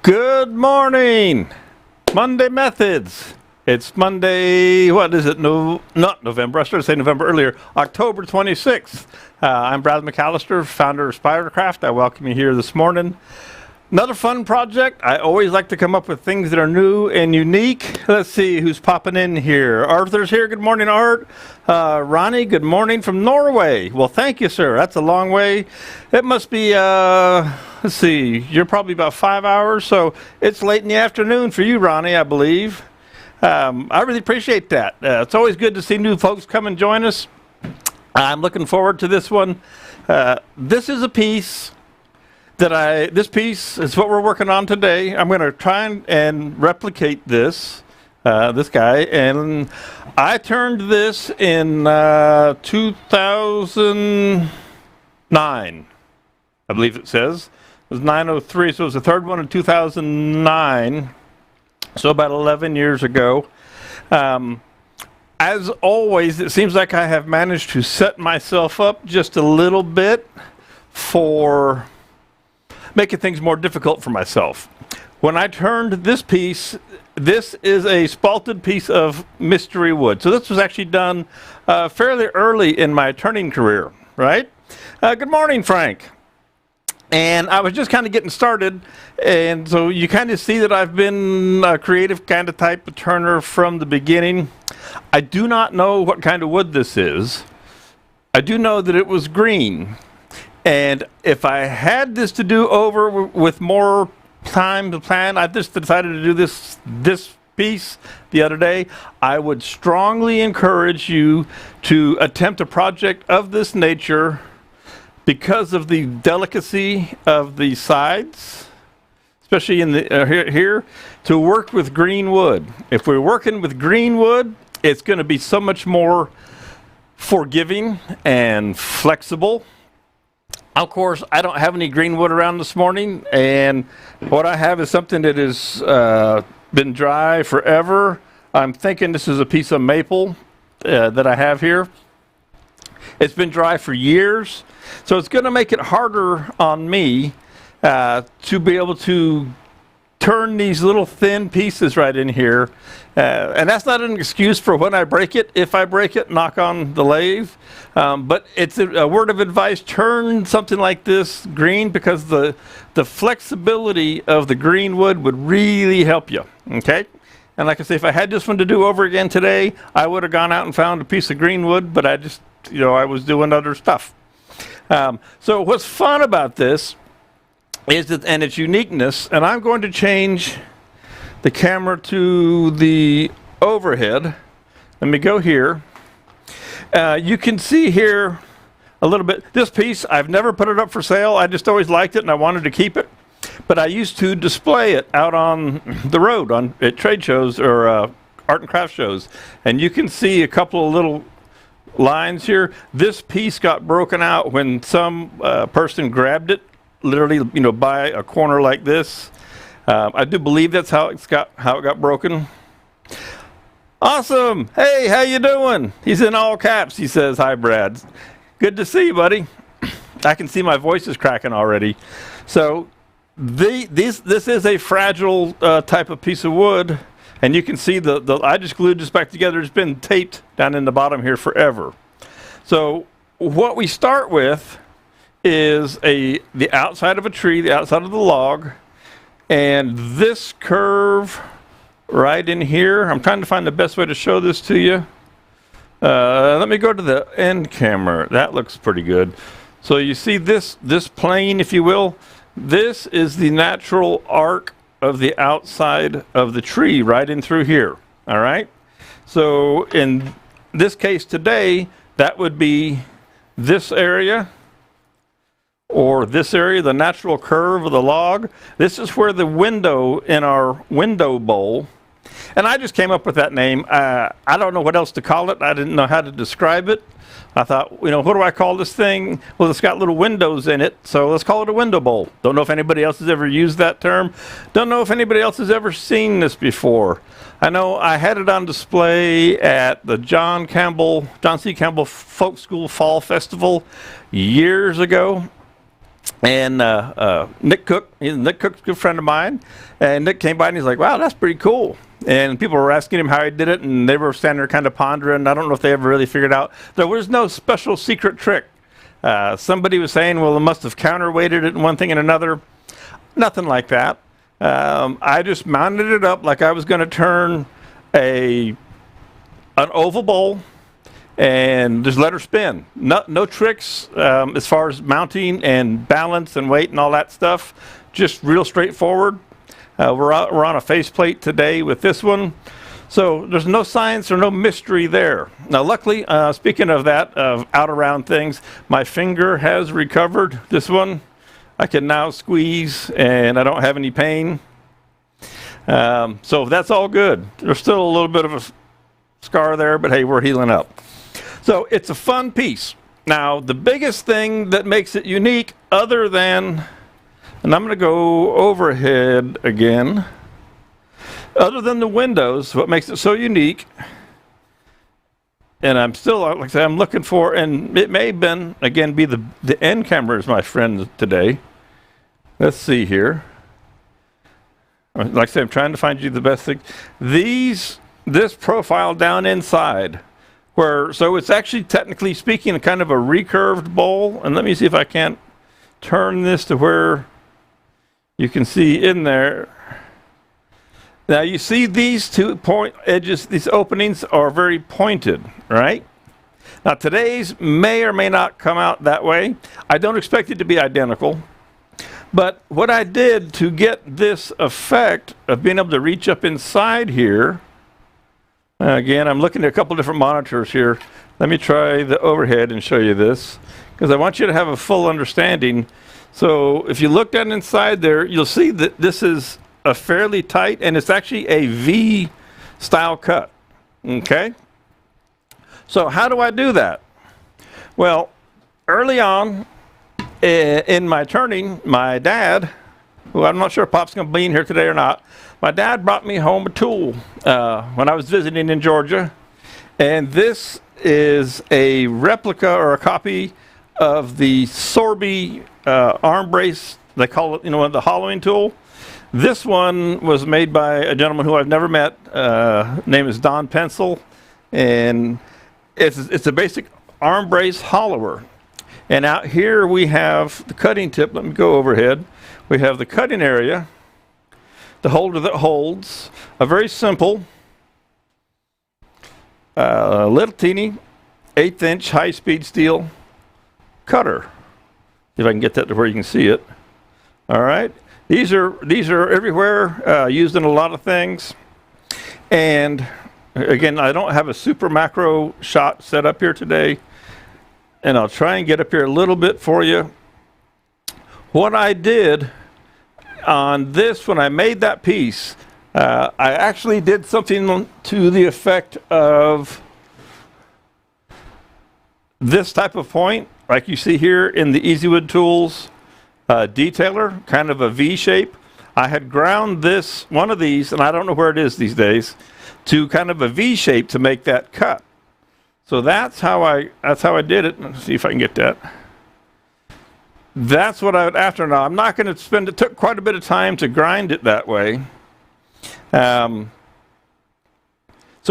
Good morning, Monday Methods. It's Monday, what is it? No, not November. I started to say November earlier. October 26th. I'm McCalister, founder of Spiracraft. I welcome you here this morning. Another fun project. I always like to come up with things that are new and unique. Let's see who's popping in here. Arthur's here. Good morning, Art. Ronnie, good morning from Norway. Well, thank you, sir. That's a long way. It must be, let's see, you're probably about 5 hours, so it's late in the afternoon for you, Ronnie, I believe. I really appreciate that. It's always good to see new folks come and join us. I'm looking forward to this one. This is a piece that this piece is what we're working on today. I'm going to try and replicate this guy, and I turned this in 2009, I believe it says. It was 903, so it was the third one in 2009, so about 11 years ago. As always, it seems like I have managed to set myself up just a little bit for making things more difficult for myself. When I turned this piece, this is a spalted piece of mystery wood. So this was actually done fairly early in my turning career, right? Good morning, Frank. And I was just kind of getting started, and so you kind of see that I've been a creative kind of type of turner from the beginning. I do not know what kind of wood this is. I do know that it was green. And if I had this to do over with more time to plan, I just decided to do this piece the other day. I would strongly encourage you to attempt a project of this nature because of the delicacy of the sides, especially in the here, to work with green wood. If we're working with green wood, it's going to be so much more forgiving and flexible. Of course, I don't have any green wood around this morning, and what I have is something that has been dry forever. I'm thinking this is a piece of maple that I have here. It's been dry for years, so it's going to make it harder on me to be able to turn these little thin pieces right in here. And that's not an excuse for when I break it. If I break it, knock on the lathe. But it's a word of advice, turn something like this green, because the flexibility of the green wood would really help you, okay? And like I say, if I had this one to do over again today, I would have gone out and found a piece of green wood, but I just, I was doing other stuff. So what's fun about this is that, and its uniqueness, and I'm going to change the camera to the overhead. Let me go here. You can see here a little bit. This piece, I've never put it up for sale. I just always liked it and I wanted to keep it. But I used to display it out on the road at trade shows or art and craft shows. And you can see a couple of little lines here. This piece got broken out when some person grabbed it, literally, by a corner like this. I do believe that's how it got broken. Awesome. Hey, how you doing? He's in all caps. He says, "Hi, Brad. Good to see you, buddy." I can see my voice is cracking already. So this is a fragile type of piece of wood, and you can see I just glued this back together. It's been taped down in the bottom here forever. So what we start with is the outside of a tree, the outside of the log, and this curve right in here. I'm trying to find the best way to show this to you. Let me go to the end camera. That looks pretty good. So you see this plane, if you will. This is the natural arc of the outside of the tree right in through here. All right. So in this case today, that would be this area, or this area, the natural curve of the log. This is where the window in our window bowl, and I just came up with that name. I don't know what else to call it. I didn't know how to describe it. I thought, what do I call this thing? Well, it's got little windows in it, so let's call it a window bowl. Don't know if anybody else has ever used that term. Don't know if anybody else has ever seen this before. I know I had it on display at the John C. Campbell Folk School Fall Festival years ago. And Nick Cook's a good friend of mine. And Nick came by and he's like, wow, that's pretty cool. And people were asking him how he did it, and they were standing there kind of pondering. I don't know if they ever really figured out. There was no special secret trick. Somebody was saying, well, it must have counterweighted it in one thing and another. Nothing like that. I just mounted it up like I was going to turn an oval bowl and just let her spin. No tricks as far as mounting and balance and weight and all that stuff. Just real straightforward. We're on a faceplate today with this one. So there's no science or no mystery there. Now, luckily, speaking of that, out around things, my finger has recovered. This one, I can now squeeze and I don't have any pain. So that's all good. There's still a little bit of a scar there, but hey, we're healing up. So it's a fun piece. Now, the biggest thing that makes it unique, other than, and I'm going to go overhead again, other than the windows, what makes it so unique, and I'm still, like I say, I'm looking for, and it may have been, again, be the end camera is my friend today. Let's see here. Like I say, I'm trying to find you the best thing. This profile down inside, so it's actually technically speaking kind of a recurved bowl. And let me see if I can't turn this to where you can see in there. Now you see these two point edges, these openings are very pointed, right? Now today's may or may not come out that way. I don't expect it to be identical. But what I did to get this effect of being able to reach up inside here, again, I'm looking at a couple different monitors here. Let me try the overhead and show you this, because I want you to have a full understanding. So if you look down inside there, you'll see that this is a fairly tight, and it's actually a V style cut, okay? So how do I do that? Well, early on in my turning, my dad, who I'm not sure if Pop's going to be in here today or not, my dad brought me home a tool when I was visiting in Georgia, and this is a replica or a copy of the Sorby arm brace. They call it, the hollowing tool. This one was made by a gentleman who I've never met. Name is Don Pencil, and it's a basic arm brace hollower. And out here we have the cutting tip. Let me go overhead. We have the cutting area, the holder that holds, a very simple, little teeny 1/8 inch high-speed steel cutter. If I can get that to where you can see it. All right. These are everywhere, used in a lot of things. And again, I don't have a super macro shot set up here today. And I'll try and get up here a little bit for you. What I did on this, when I made that piece, I actually did something to the effect of this type of point, like you see here in the EasyWood Tools detailer, kind of a V shape. I had ground this, one of these, and I don't know where it is these days, to kind of a V shape to make that cut. So that's how I did it. Let's see if I can get that. That's what I would after. Now I'm not going to spend. It took quite a bit of time to grind it that way. So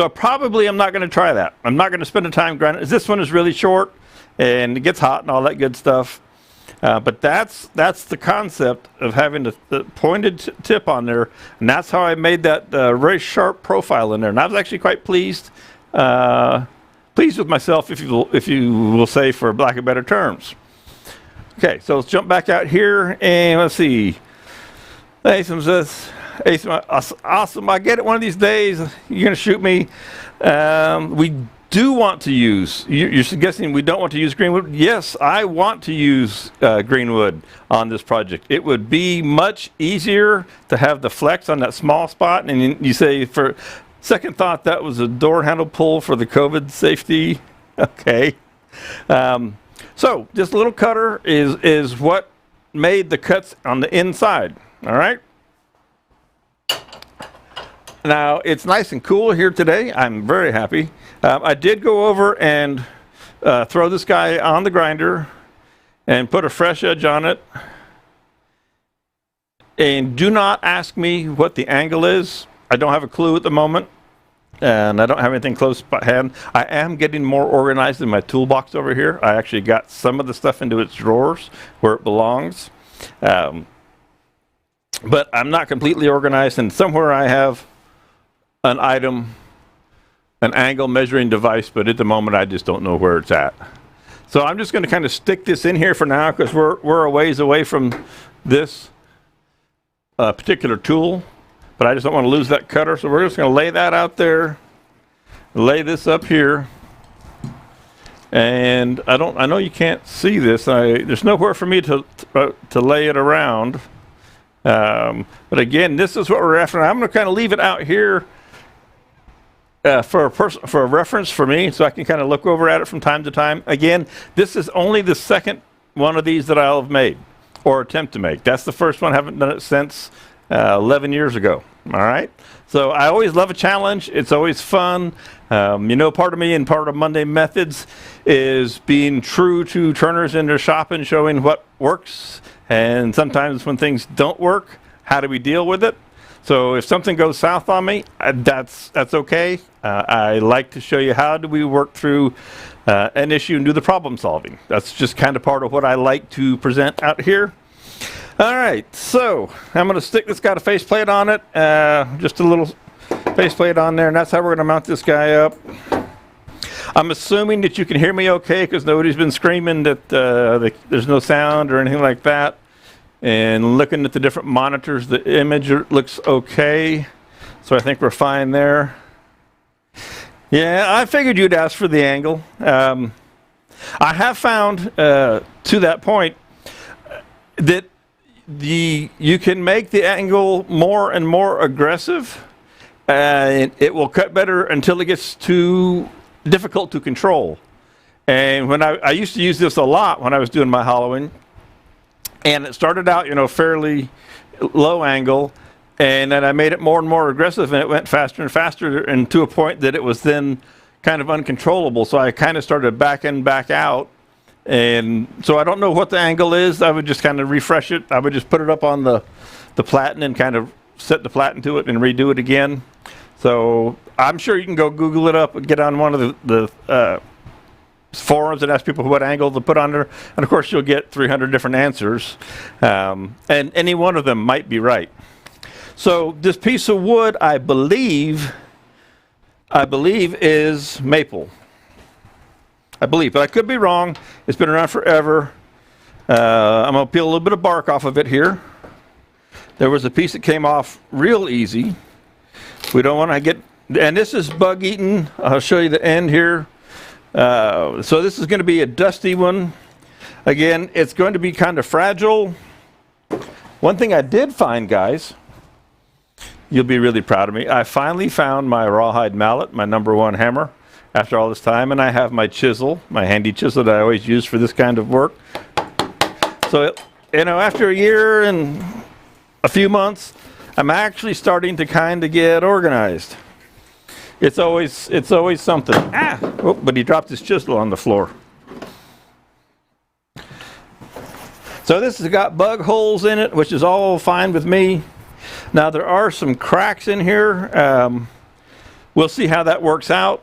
probably I'm not going to try that. I'm not going to spend the time grinding. This one is really short, and it gets hot and all that good stuff. But that's the concept of having the pointed tip on there, and that's how I made that very sharp profile in there. And I was actually quite pleased. Pleased with myself, if you will say, for lack of better terms. Okay, so let's jump back out here and let's see. Asim says, awesome. I get it one of these days. You're going to shoot me. We do want to use, you're suggesting we don't want to use greenwood? Yes, I want to use greenwood on this project. It would be much easier to have the flex on that small spot. And you say, for second thought, that was a door handle pull for the COVID safety. Okay. So this little cutter is what made the cuts on the inside. All right. Now it's nice and cool here today. I'm very happy. I did go over and throw this guy on the grinder and put a fresh edge on it. And do not ask me what the angle is. I don't have a clue at the moment, and I don't have anything close by hand. I am getting more organized in my toolbox over here. I actually got some of the stuff into its drawers where it belongs. But I'm not completely organized, and somewhere I have an item, an angle measuring device, but at the moment I just don't know where it's at. So I'm just going to kind of stick this in here for now because we're a ways away from this particular tool, but I just don't want to lose that cutter, so we're just going to lay that out there, lay this up here, and I know you can't see this. There's nowhere for me to lay it around, but again, this is what we're after. I'm going to kind of leave it out here for a reference for me, so I can kind of look over at it from time to time. Again, this is only the second one of these that I'll have made or attempt to make. That's the first one. I haven't done it since 11 years ago. All right. So I always love a challenge. It's always fun. Part of me and part of Monday Methods is being true to turners in their shop and showing what works. And sometimes when things don't work, how do we deal with it? So if something goes south on me, that's okay. I like to show you how do we work through an issue and do the problem solving. That's just kind of part of what I like to present out here. All right, so I'm going to stick this, got a faceplate on it, just a little faceplate on there, and that's how we're going to mount this guy up. I'm assuming that you can hear me okay because nobody's been screaming that there's no sound or anything like that. And looking at the different monitors, the image looks okay. So I think we're fine there. Yeah, I figured you'd ask for the angle. I have found, to that point, that you can make the angle more and more aggressive, and it will cut better until it gets too difficult to control. And when I used to use this a lot when I was doing my hollowing, and it started out, fairly low angle, and then I made it more and more aggressive, and it went faster and faster, and to a point that it was then kind of uncontrollable. So I kind of started back in, back out. And so I don't know what the angle is. I would just kind of refresh it. I would just put it up on the platen and kind of set the platen to it and redo it again. So I'm sure you can go Google it up and get on one of the forums and ask people what angle to put on there. And of course you'll get 300 different answers. And any one of them might be right. So this piece of wood, I believe is maple. I believe, but I could be wrong. It's been around forever. I'm going to peel a little bit of bark off of it here. There was a piece that came off real easy. We don't want to get, and this is bug eaten. I'll show you the end here. So this is going to be a dusty one. Again, it's going to be kind of fragile. One thing I did find, guys, you'll be really proud of me. I finally found my rawhide mallet, my #1 hammer, after all this time, and I have my chisel, my handy chisel that I always use for this kind of work. So, after a year and a few months, I'm actually starting to kind of get organized. It's always something. Oh, but he dropped his chisel on the floor. So this has got bug holes in it, which is all fine with me. Now there are some cracks in here. We'll see how that works out.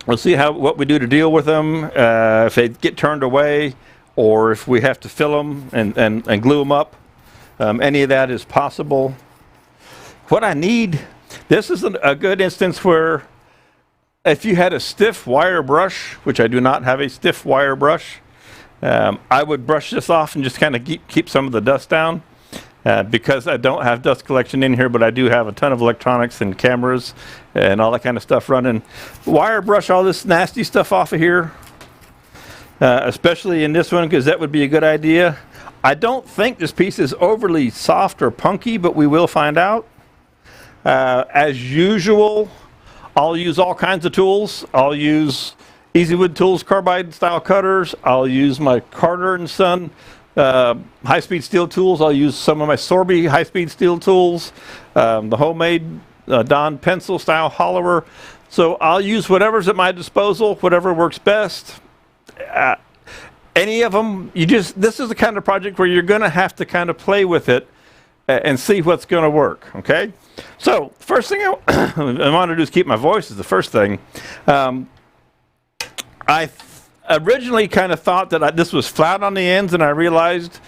We'll see what we do to deal with them, if they get turned away, or if we have to fill them and glue them up. Any of that is possible. What I need, this is a good instance where if you had a stiff wire brush, which I do not have a stiff wire brush, I would brush this off and just kind of keep some of the dust down. Because I don't have dust collection in here, but I do have a ton of electronics and cameras and all that kind of stuff running. Wire brush all this nasty stuff off of here, especially in this one, because that would be a good idea. I don't think this piece is overly soft or punky, but we will find out. As usual, I'll use all kinds of tools. I'll use Easywood Tools carbide style cutters. I'll use my Carter & Son high-speed steel tools. I'll use some of my Sorby high-speed steel tools, the homemade Don pencil style hollower. So I'll use whatever's at my disposal, whatever works best. Any of them, this is the kind of project where you're going to have to kind of play with it and see what's going to work, okay? So first thing I want to do is keep my voice is the first thing. I originally kind of thought that this was flat on the ends, and I realized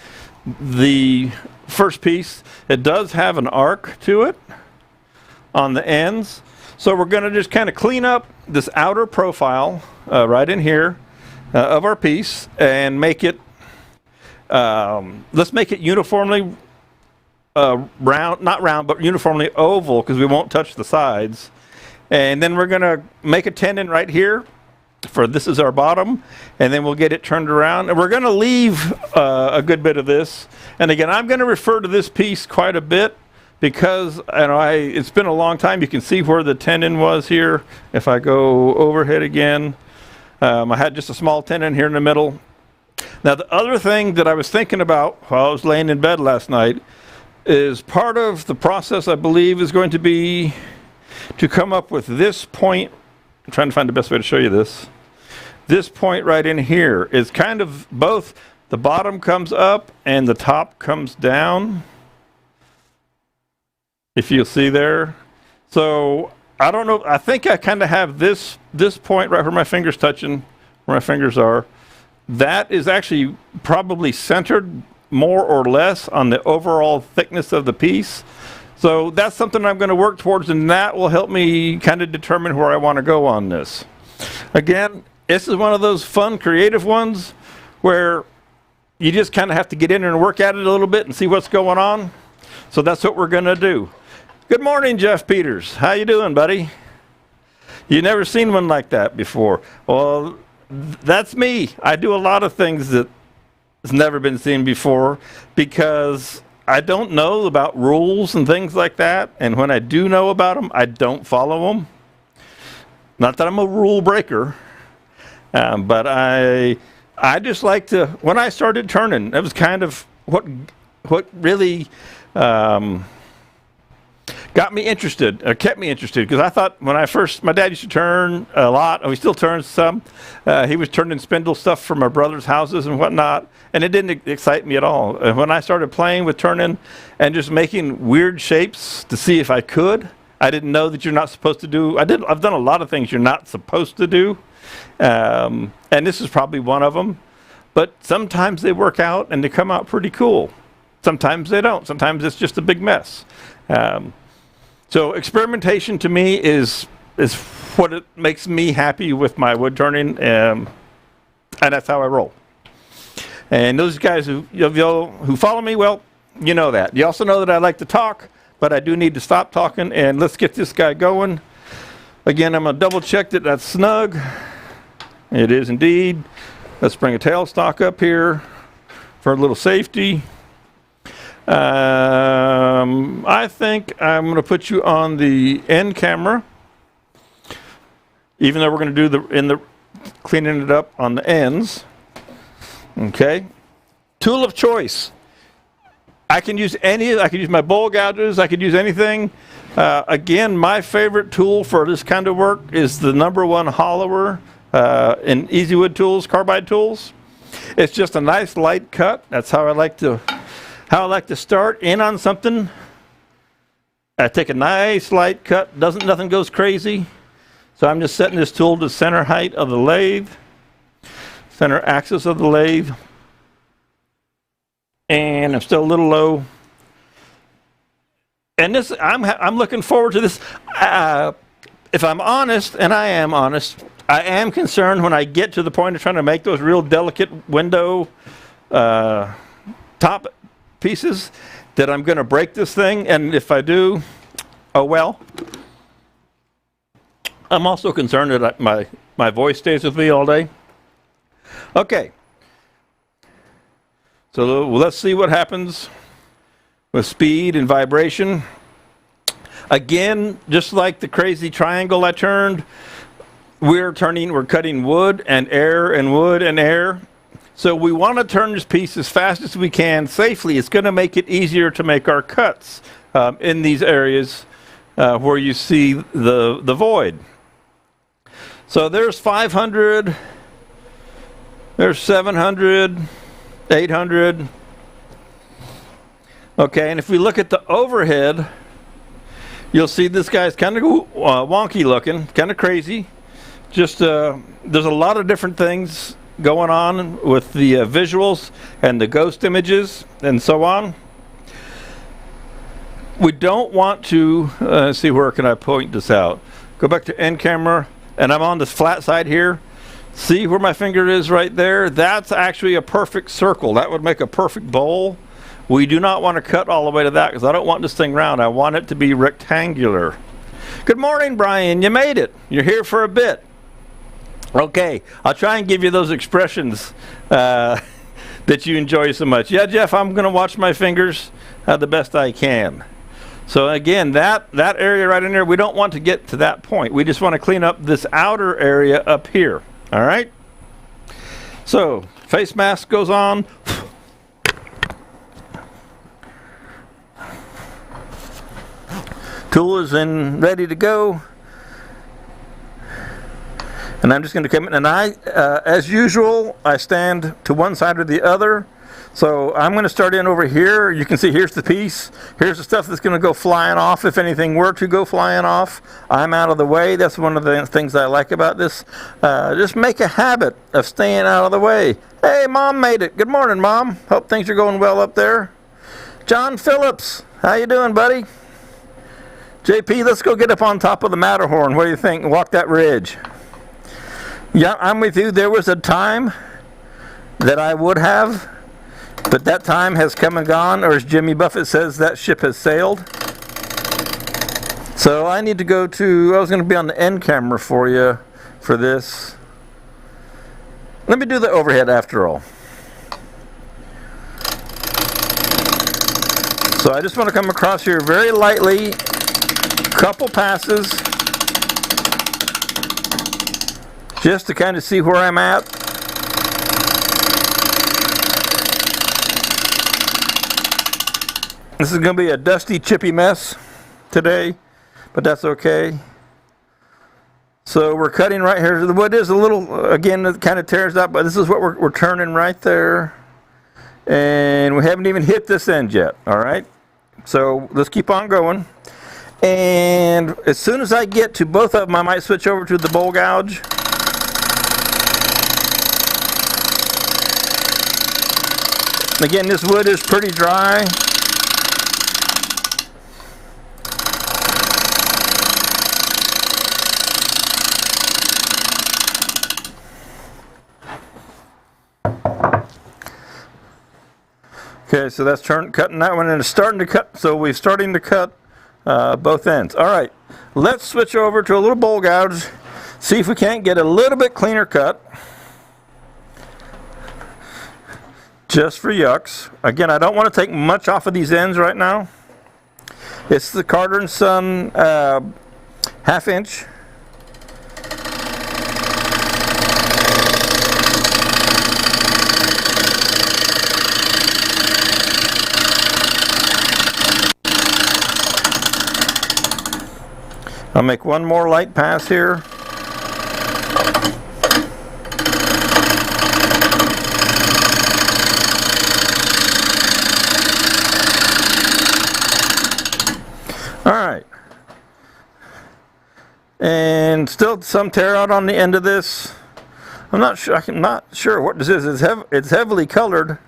the first piece, it does have an arc to it on the ends. So we're going to just kind of clean up this outer profile right in here of our piece and make it, let's make it uniformly round, not round, but uniformly oval, because we won't touch the sides. And then we're going to make a tendon right here for this is our bottom, and then we'll get it turned around. And we're going to leave a good bit of this. And again, I'm going to refer to this piece quite a bit because it's been a long time. You can see where the tendon was here. If I go overhead again, I had just a small tendon here in the middle. Now, the other thing that I was thinking about while I was laying in bed last night is part of the process, I believe, is going to be to come up with this point. I'm trying to find the best way to show you this. This point right in here is kind of both the bottom comes up and the top comes down, if you'll see there. So I don't know, I think I kind of have this point right where my finger's touching, where my fingers are. That is actually probably centered more or less on the overall thickness of the piece. So that's something I'm going to work towards, and that will help me kind of determine where I want to go on this. Again, this is one of those fun, creative ones where you just kind of have to get in and work at it a little bit and see what's going on. So that's what we're going to do. Good morning, Jeff Peters. How you doing, buddy? You never seen one like that before. Well, that's me. I do a lot of things that has never been seen before because I don't know about rules and things like that. And when I do know about them, I don't follow them. Not that I'm a rule breaker, but I just like to, when I started turning, it was kind of what really got me interested, or kept me interested, because I thought when my dad used to turn a lot, and he still turns some. He was turning spindle stuff for my brother's houses and whatnot, and it didn't excite me at all. And when I started playing with turning and just making weird shapes to see if I could, I didn't know that you're not supposed to do, I've done a lot of things you're not supposed to do, and this is probably one of them. But sometimes they work out and they come out pretty cool. Sometimes they don't. Sometimes it's just a big mess. So experimentation to me is what it makes me happy with my wood turning, and that's how I roll. And those guys who follow me, well, you know that. You also know that I like to talk, but I do need to stop talking, and let's get this guy going. Again, I'm going to double check that that's snug. It is indeed. Let's bring a tailstock up here for a little safety. I think I'm going to put you on the end camera, even though we're going to do cleaning it up on the ends. Okay. Tool of choice. I can use my bowl gouges. I could use anything. Again, my favorite tool for this kind of work is the #1 hollower in Easy Wood Tools, carbide tools. It's just a nice light cut. That's how I like to start in on something. I take a nice light cut. Nothing goes crazy. So I'm just setting this tool to center height of the lathe, center axis of the lathe, and I'm still a little low. And this, I'm looking forward to this. If I'm honest, and I am honest, I am concerned when I get to the point of trying to make those real delicate window top pieces that I'm going to break this thing, and if I do, oh well. I'm also concerned that my voice stays with me all day. Okay, so let's see what happens with speed and vibration. Again, just like the crazy triangle I turned, we're cutting wood and air and wood and air. So we want to turn this piece as fast as we can safely. It's going to make it easier to make our cuts in these areas where you see the void. So there's 500, there's 700, 800. Okay, and if we look at the overhead, you'll see this guy's kind of wonky looking, kind of crazy. Just there's a lot of different things going on with the visuals and the ghost images and so on. We don't want to see, where can I point this out? Go back to end camera, and I'm on this flat side here. See where my finger is right there? That's actually a perfect circle. That would make a perfect bowl. We do not want to cut all the way to that because I don't want this thing round. I want it to be rectangular. Good morning, Brian. You made it. You're here for a bit. Okay, I'll try and give you those expressions that you enjoy so much. Yeah, Jeff, I'm going to watch my fingers the best I can. So again, that area right in there, we don't want to get to that point. We just want to clean up this outer area up here. All right? So, face mask goes on. Tool is in, ready to go. And I'm just going to come in, and as usual, I stand to one side or the other. So I'm going to start in over here. You can see here's the piece. Here's the stuff that's going to go flying off. If anything were to go flying off, I'm out of the way. That's one of the things I like about this. Just make a habit of staying out of the way. Hey, Mom made it. Good morning, Mom. Hope things are going well up there. John Phillips, how you doing, buddy? JP, let's go get up on top of the Matterhorn. What do you think? Walk that ridge. Yeah, I'm with you. There was a time that I would have, but that time has come and gone, or as Jimmy Buffett says, that ship has sailed. So I need to go to, I was going to be on the end camera for you for this. Let me do the overhead after all. So I just want to come across here very lightly, couple passes, just to kind of see where I'm at. This is going to be a dusty, chippy mess today, but that's okay. So we're cutting right here. The wood is a little, again, it kind of tears up, but this is what we're turning right there. And we haven't even hit this end yet, all right? So let's keep on going. And as soon as I get to both of them, I might switch over to the bowl gouge. Again, this wood is pretty dry. Okay, so that's cutting that one, and it's starting to cut. So we're starting to cut both ends. All right, let's switch over to a little bowl gouge. See if we can't get a little bit cleaner cut. Just for yucks. Again, I don't want to take much off of these ends right now. It's the Carter & Son 1/2 inch. I'll make one more light pass here. Alright, and still some tear out on the end of this. I'm not sure what this is. It's heavily colored.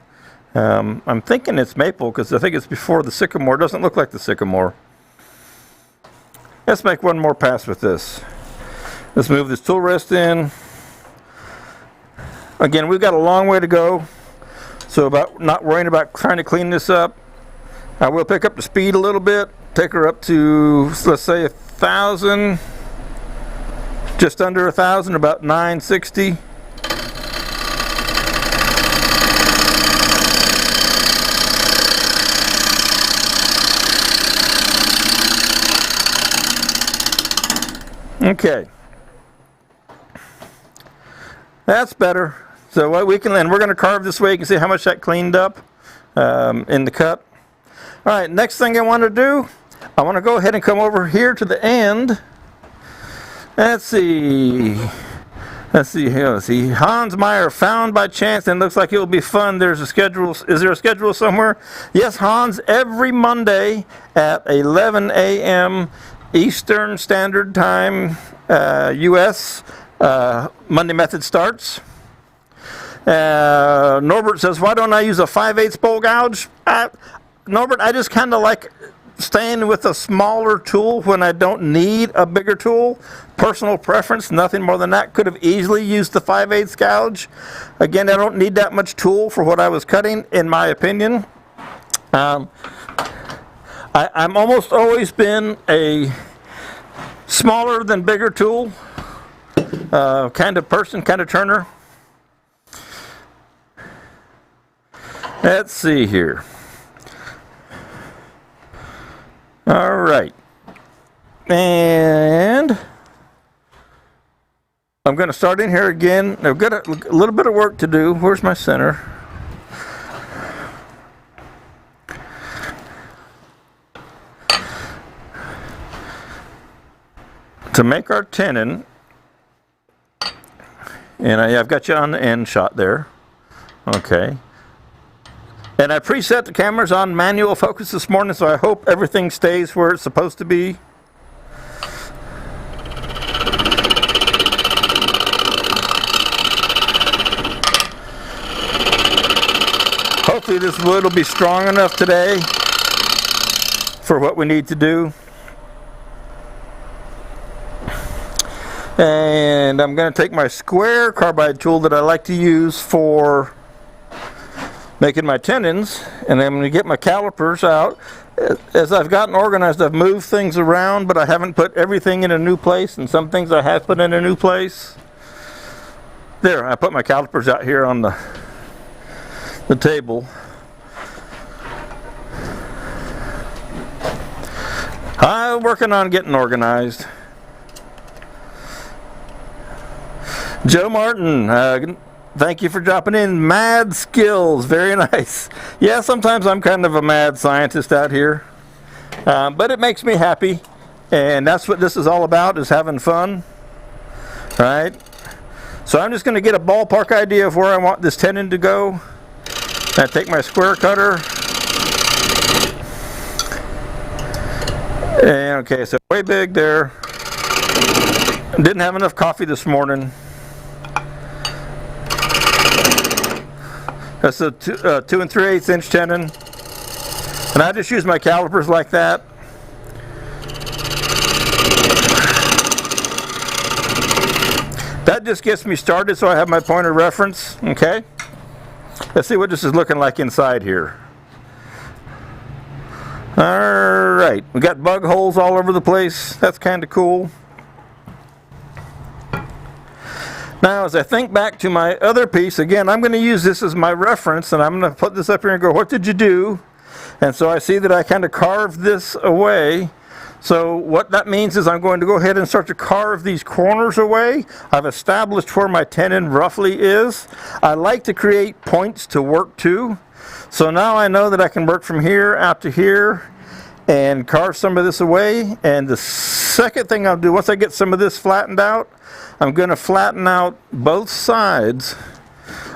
I'm thinking it's maple because I think it's before the sycamore. It doesn't look like the sycamore. Let's make one more pass with this. Let's move this tool rest in. Again, we've got a long way to go, so about not worrying about trying to clean this up. I will pick up the speed a little bit. Take her up to, let's say, 1,000, just under 1,000, about 960. Okay, that's better. So what we can, and we're going to carve this way. You can see how much that cleaned up in the cut. All right, next thing I want to do, I want to go ahead and come over here to the end. Let's see. Let's see here. Let's see. Hans Meyer, found by chance and looks like it will be fun. There's a schedule. Is there a schedule somewhere? Yes, Hans, every Monday at 11 a.m. Eastern Standard Time, U.S., Monday method starts. Norbert says, why don't I use a 5/8 bowl gouge? Norbert, I just kind of like staying with a smaller tool when I don't need a bigger tool. Personal preference, nothing more than that. Could have easily used the 5/8 gouge. Again, I don't need that much tool for what I was cutting, in my opinion. I'm almost always been a smaller than bigger tool kind of person, kind of turner. Let's see here. All right, and I'm going to start in here again. I've got a little bit of work to do. Where's my center? To make our tenon, and I've got you on the end shot there. Okay. And I preset the cameras on manual focus this morning, so I hope everything stays where it's supposed to be. Hopefully this wood will be strong enough today for what we need to do. And I'm going to take my square carbide tool that I like to use for making my tenons, and I'm going to get my calipers out. As I've gotten organized, I've moved things around, but I haven't put everything in a new place, and some things I have put in a new place. There, I put my calipers out here on the table. I'm working on getting organized. Joe Martin, thank you for dropping in. Mad skills, very nice. Yeah, sometimes I'm kind of a mad scientist out here, but it makes me happy, and that's what this is all about, is having fun. All right, so I'm just going to get a ballpark idea of where I want this tenon to go. I take my square cutter, and okay, so way big there. Didn't have enough coffee this morning. That's a 2 3/8 inch tenon, and I just use my calipers like that. That just gets me started, so I have my point of reference. Okay, let's see what this is looking like inside here. All right, we got bug holes all over the place. That's kind of cool. Now, as I think back to my other piece, again, I'm going to use this as my reference, and I'm going to put this up here and go, what did you do? And so I see that I kind of carved this away. So what that means is I'm going to go ahead and start to carve these corners away. I've established where my tenon roughly is. I like to create points to work to. So now I know that I can work from here out to here and carve some of this away. And the second thing I'll do, once I get some of this flattened out, I'm going to flatten out both sides.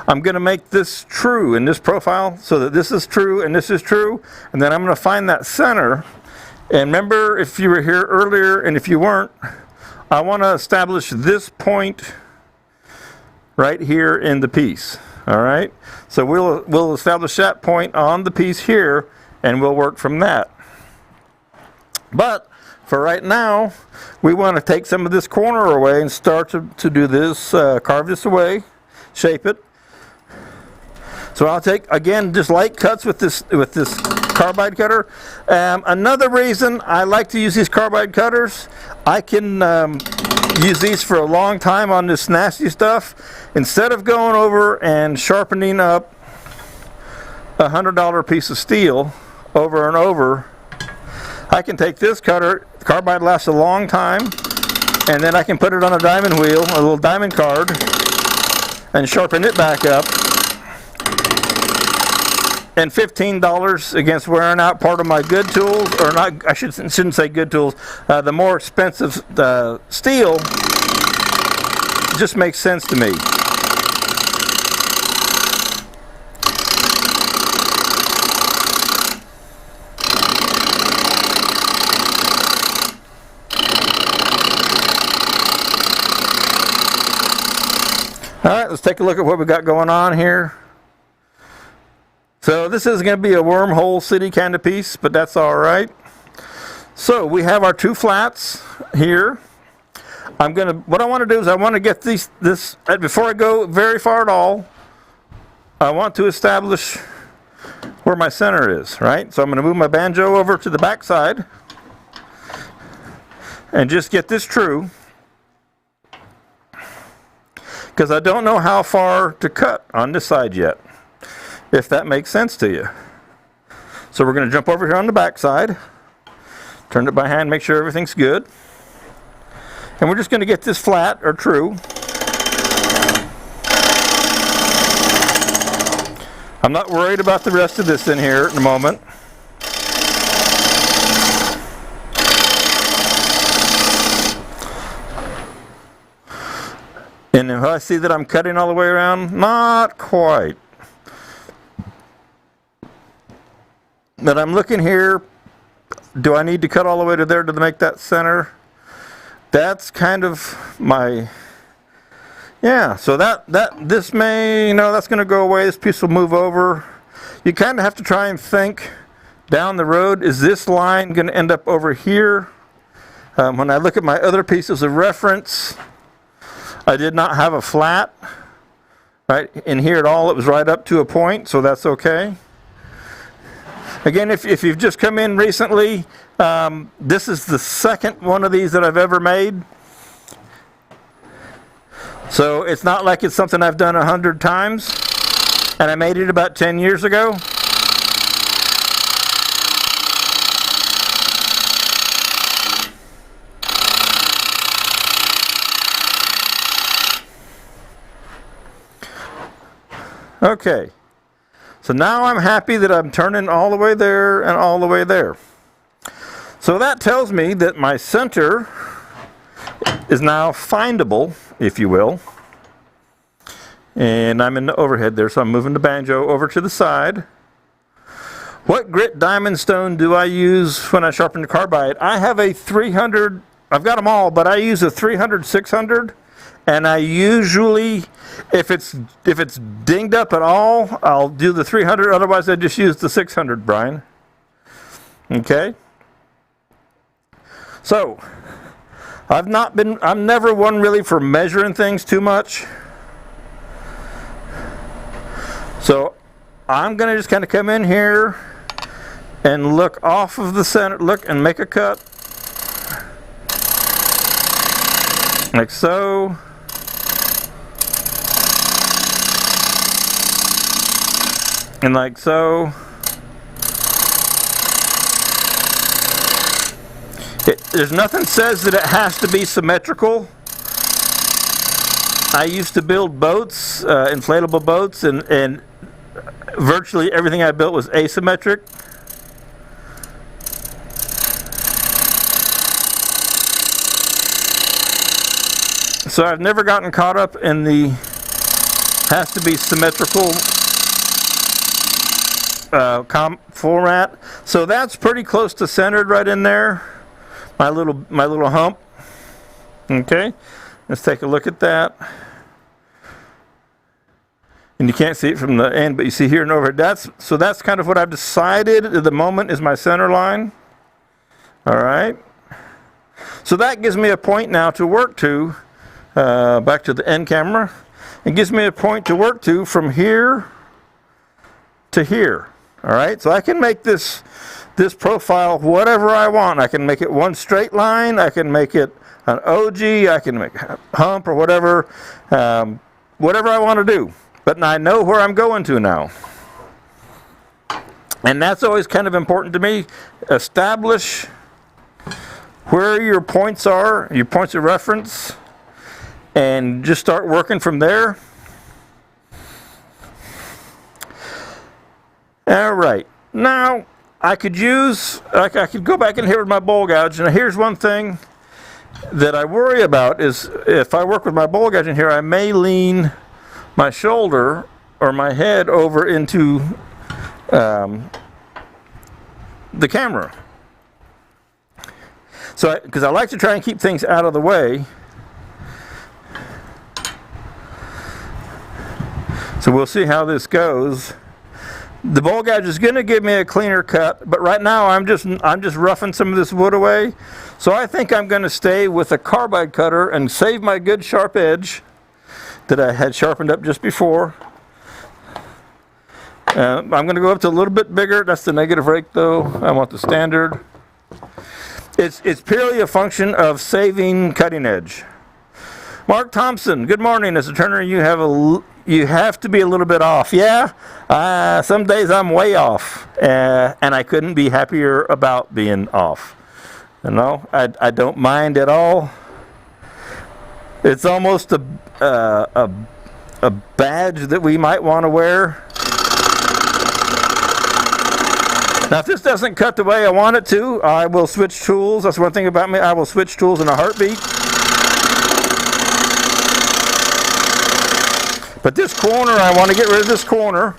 I'm going to make this true in this profile so that this is true and this is true. And then I'm going to find that center. And remember, if you were here earlier, and if you weren't, I want to establish this point right here in the piece. All right? So we'll establish that point on the piece here, and we'll work from that. But for right now, we want to take some of this corner away and start to do this, carve this away, shape it. So I'll take, again, just light cuts with this carbide cutter. Another reason I like to use these carbide cutters, I can use these for a long time on this nasty stuff. Instead of going over and sharpening up a $100 piece of steel over and over, I can take this cutter. The carbide lasts a long time, and then I can put it on a diamond wheel, a little diamond card, and sharpen it back up. And $15 against wearing out part of my good tools, or not, I shouldn't say good tools, the more expensive steel just makes sense to me. All right, let's take a look at what we got going on here. So this is going to be a wormhole city kind of piece, but that's all right. So we have our two flats here. What I want to do is I want to get this, before I go very far at all, I want to establish where my center is, right? So I'm going to move my banjo over to the back side and just get this true, because I don't know how far to cut on this side yet, if that makes sense to you. So we're going to jump over here on the back side, turn it by hand, make sure everything's good, and we're just going to get this flat or true. I'm not worried about the rest of this in here in a moment. And if I see that I'm cutting all the way around, not quite. But I'm looking here, do I need to cut all the way to there to make that center? That's kind of my, yeah, so this may, that's going to go away. This piece will move over. You kind of have to try and think down the road, is this line going to end up over here? When I look at my other pieces of reference, I did not have a flat right in here at all. It was right up to a point, so that's okay. Again, if you've just come in recently, this is the second one of these that I've ever made. So it's not like it's something I've done 100 times, and I made it about 10 years ago. Okay, so now I'm happy that I'm turning all the way there and all the way there. So that tells me that my center is now findable, if you will. And I'm in the overhead there, so I'm moving the banjo over to the side. What grit diamond stone do I use when I sharpen the carbide? I have a 300, I've got them all, but I use a 300, 600. And I usually, if it's dinged up at all, I'll do the 300. Otherwise, I just use the 600, Brian. Okay. So, I'm never one really for measuring things too much. So, I'm going to just kind of come in here and look off of the center, look and make a cut. Like so. And like so. There's nothing says that it has to be symmetrical. I used to build boats, inflatable boats, and virtually everything I built was asymmetric. So I've never gotten caught up in the has to be symmetrical format. So that's pretty close to centered right in there. My little hump. Okay, let's take a look at that. And you can't see it from the end, but you see here and over. That's kind of what I've decided at the moment is my center line. All right. So that gives me a point now to work to. Back to the end camera. It gives me a point to work to from here to here. All right, so I can make this profile whatever I want. I can make it one straight line. I can make it an OG. I can make a hump or whatever, whatever I want to do. But I know where I'm going to now. And that's always kind of important to me. Establish where your points are, your points of reference, and just start working from there. All right, now I could go back in here with my bowl gouge. Now here's one thing, that I worry about is if I work with my bowl gouge in here, I may lean my shoulder or my head over into the camera. So, because I like to try and keep things out of the way. So we'll see how this goes. The bowl gouge is going to give me a cleaner cut, but right now I'm just roughing some of this wood away. So I think I'm going to stay with a carbide cutter and save my good sharp edge that I had sharpened up just before. I'm going to go up to a little bit bigger. That's the negative rake though. I want the standard. It's purely a function of saving cutting edge. Mark Thompson, good morning. As a turner, you have to be a little bit off. Yeah, some days I'm way off, and I couldn't be happier about being off. You know, I don't mind at all. It's almost a badge that we might want to wear. Now, if this doesn't cut the way I want it to, I will switch tools. That's one thing about me. I will switch tools in a heartbeat. But this corner, I want to get rid of this corner.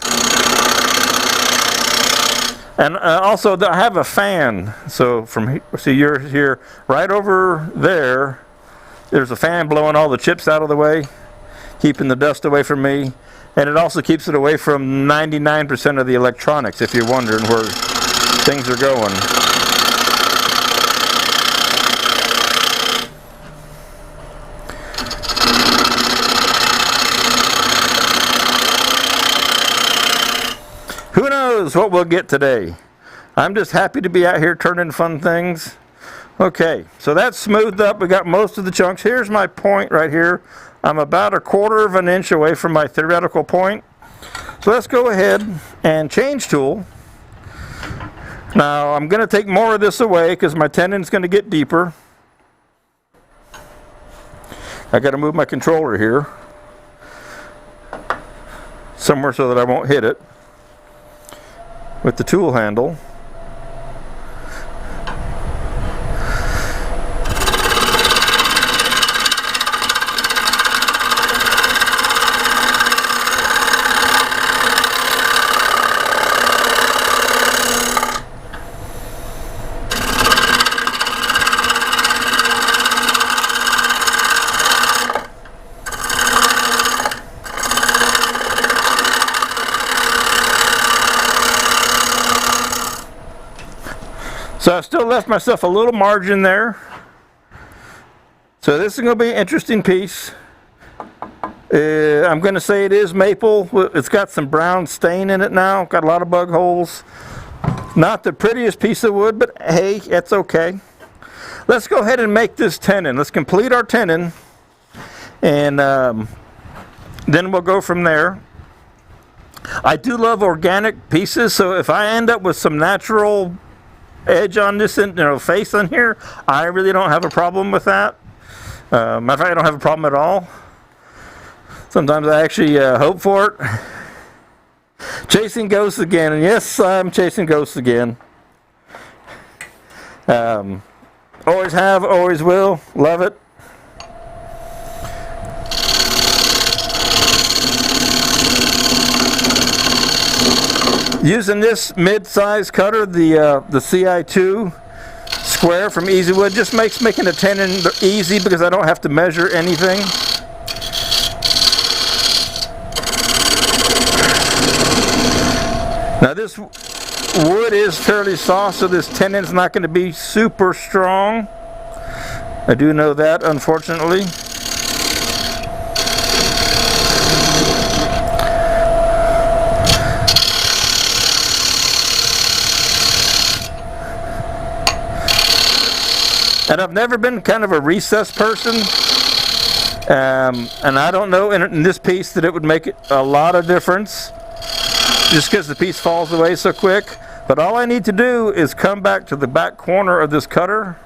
And also, I have a fan. So from here, see, you're here, right over there. There's a fan blowing all the chips out of the way, keeping the dust away from me. And it also keeps it away from 99% of the electronics, if you're wondering where things are going. Who knows what we'll get today? I'm just happy to be out here turning fun things. Okay, so that's smoothed up. We got most of the chunks. Here's my point right here. I'm about 1/4 of an inch away from my theoretical point. So let's go ahead and change tool. Now I'm going to take more of this away because my tenon's going to get deeper. I got to move my controller here somewhere so that I won't hit it with the tool handle. So I still left myself a little margin there. So this is going to be an interesting piece. I'm going to say it is maple. It's got some brown stain in it now. Got a lot of bug holes. Not the prettiest piece of wood, but hey, it's okay. Let's go ahead and make this tenon. Let's complete our tenon, and then we'll go from there. I do love organic pieces, so if I end up with some natural edge on this, face on here, I really don't have a problem with that. Matter of fact, I don't have a problem at all. Sometimes I actually hope for it. Chasing ghosts again, and yes, I'm chasing ghosts again. Always have, always will, love it. Using this mid-size cutter, the CI2 square from Easywood, just makes making a tenon easy because I don't have to measure anything. Now this wood is fairly soft, so this tenon's not going to be super strong. I do know that, unfortunately. And I've never been kind of a recess person, and I don't know in this piece that it would make a lot of difference just because the piece falls away so quick. But all I need to do is come back to the back corner of this cutter,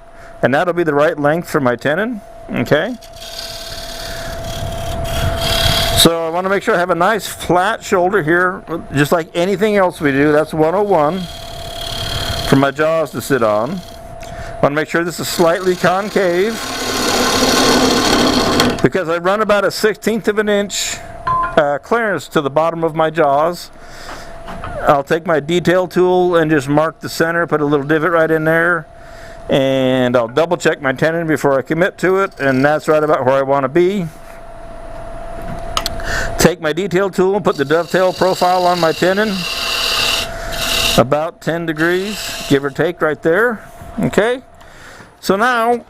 and that'll be the right length for my tenon. Okay. So I want to make sure I have a nice flat shoulder here, just like anything else we do. That's 101 for my jaws to sit on. I want to make sure this is slightly concave. because I run about a 1/16 of an inch clearance to the bottom of my jaws. I'll take my detail tool and just mark the center, put a little divot right in there, and I'll double check my tenon before I commit to it, and that's right about where I want to be. Take my detail tool and put the dovetail profile on my tenon, about 10 degrees, give or take right there. Okay, so now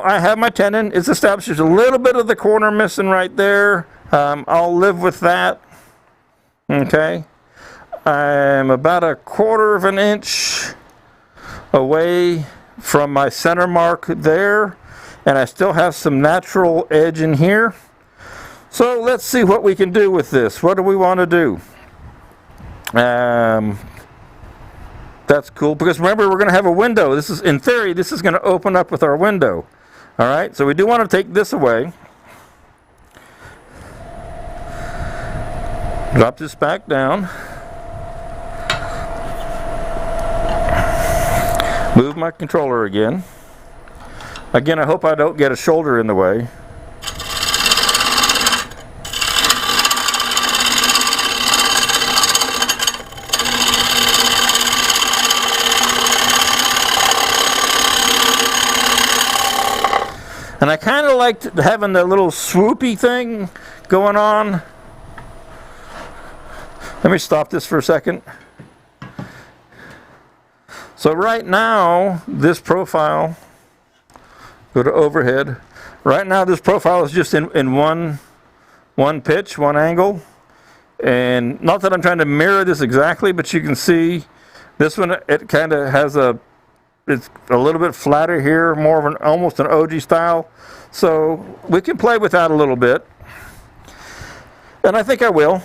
I have my tenon. It's established. There's a little bit of the corner missing right there. I'll live with that. Okay, I'm about a 1/4 of an inch away from my center mark there, and I still have some natural edge in here. So let's see what we can do with this. What do we want to do? That's cool, because remember, we're going to have a window. This is, in theory, this is going to open up with our window. All right, so we do want to take this away. Drop this back down. Move my controller again. Again, I hope I don't get a shoulder in the way. And I kind of liked having the little swoopy thing going on. Let me stop this for a second. So right now, this profile, go to overhead. Right now, this profile is just in one pitch, one angle. And not that I'm trying to mirror this exactly, but you can see this one, it kind of has it's a little bit flatter here, more of an almost an OG style. So we can play with that a little bit. And I think I will.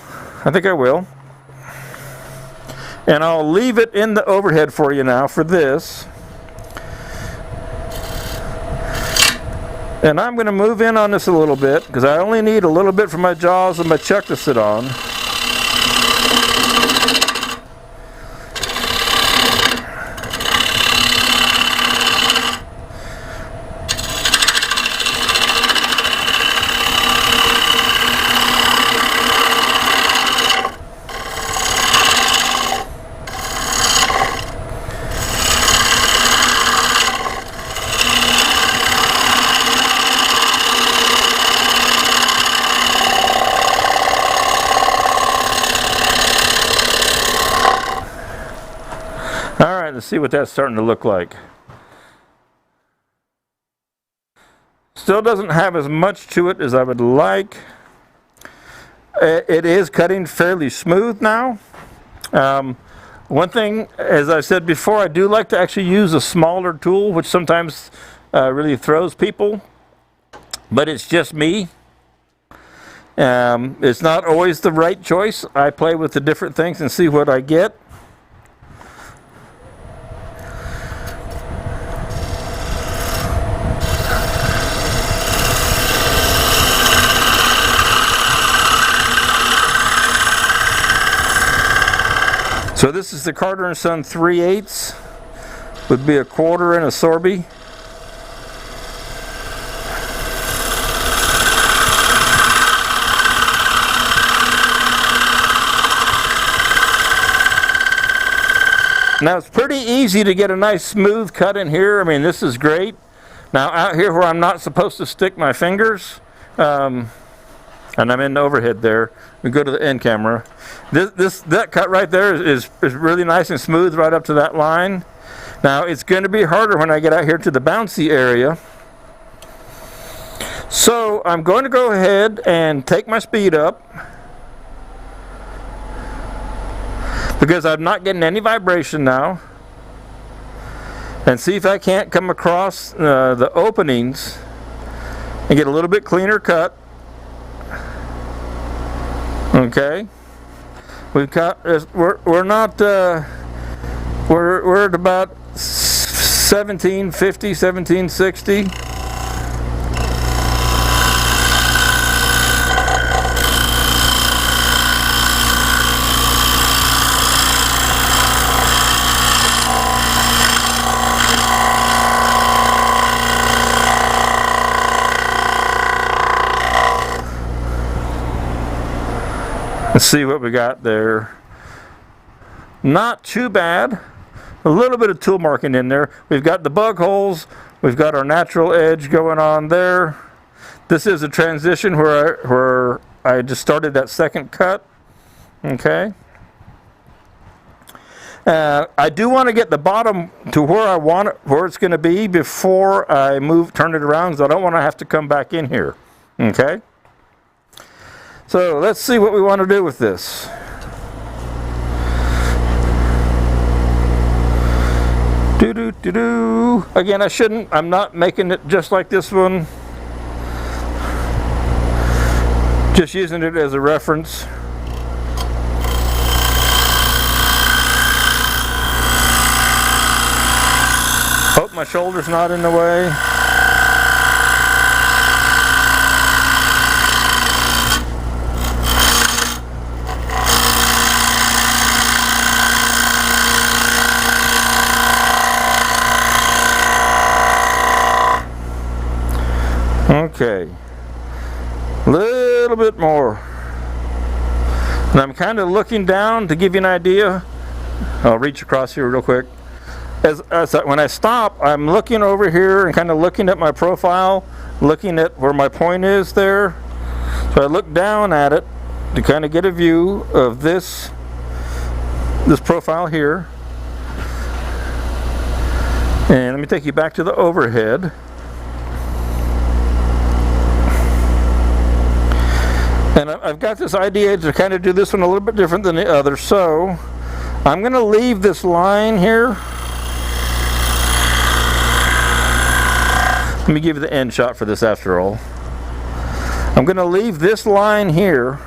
And I'll leave it in the overhead for you now for this. And I'm going to move in on this a little bit, because I only need a little bit for my jaws and my chuck to sit on. Let's see what that's starting to look like. Still doesn't have as much to it as I would like. It is cutting fairly smooth now. One thing, as I said before, I do like to actually use a smaller tool, which sometimes really throws people, but it's just me. It's not always the right choice. I play with the different things and see what I get. So this is the Carter & Son 3/8, would be a 1/4 and a Sorby. Now it's pretty easy to get a nice smooth cut in here. I mean, this is great. Now out here where I'm not supposed to stick my fingers, and I'm in the overhead there, we go to the end camera. That cut right there is really nice and smooth right up to that line. Now it's going to be harder when I get out here to the bouncy area. So I'm going to go ahead and take my speed up, because I'm not getting any vibration now, and see if I can't come across the openings and get a little bit cleaner cut. Okay, we've got we're not we're at about 1750, 1760. Let's see what we got there. Not too bad. A little bit of tool marking in there. We've got the bug holes. We've got our natural edge going on there. This is a transition where I just started that second cut. Okay. I do want to get the bottom to where I want it, where it's going to be before I turn it around, because I don't want to have to come back in here. Okay. So let's see what we want to do with this. Again, I'm not making it just like this one. Just using it as a reference. Hope my shoulder's not in the way. Okay, a little bit more, and I'm kind of looking down to give you an idea. I'll reach across here real quick. When I stop, I'm looking over here and kind of looking at my profile, looking at where my point is there. So I look down at it to kind of get a view of this profile here. And let me take you back to the overhead. And I've got this idea to kind of do this one a little bit different than the other. So I'm going to leave this line here. Let me give you the end shot for this after all. I'm going to leave this line here.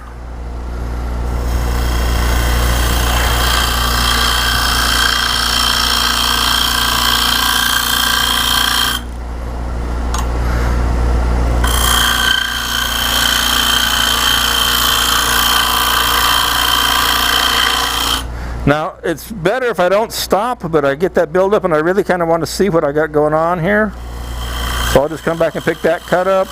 Now, it's better if I don't stop, but I get that build up and I really kind of want to see what I got going on here. So I'll just come back and pick that cut up.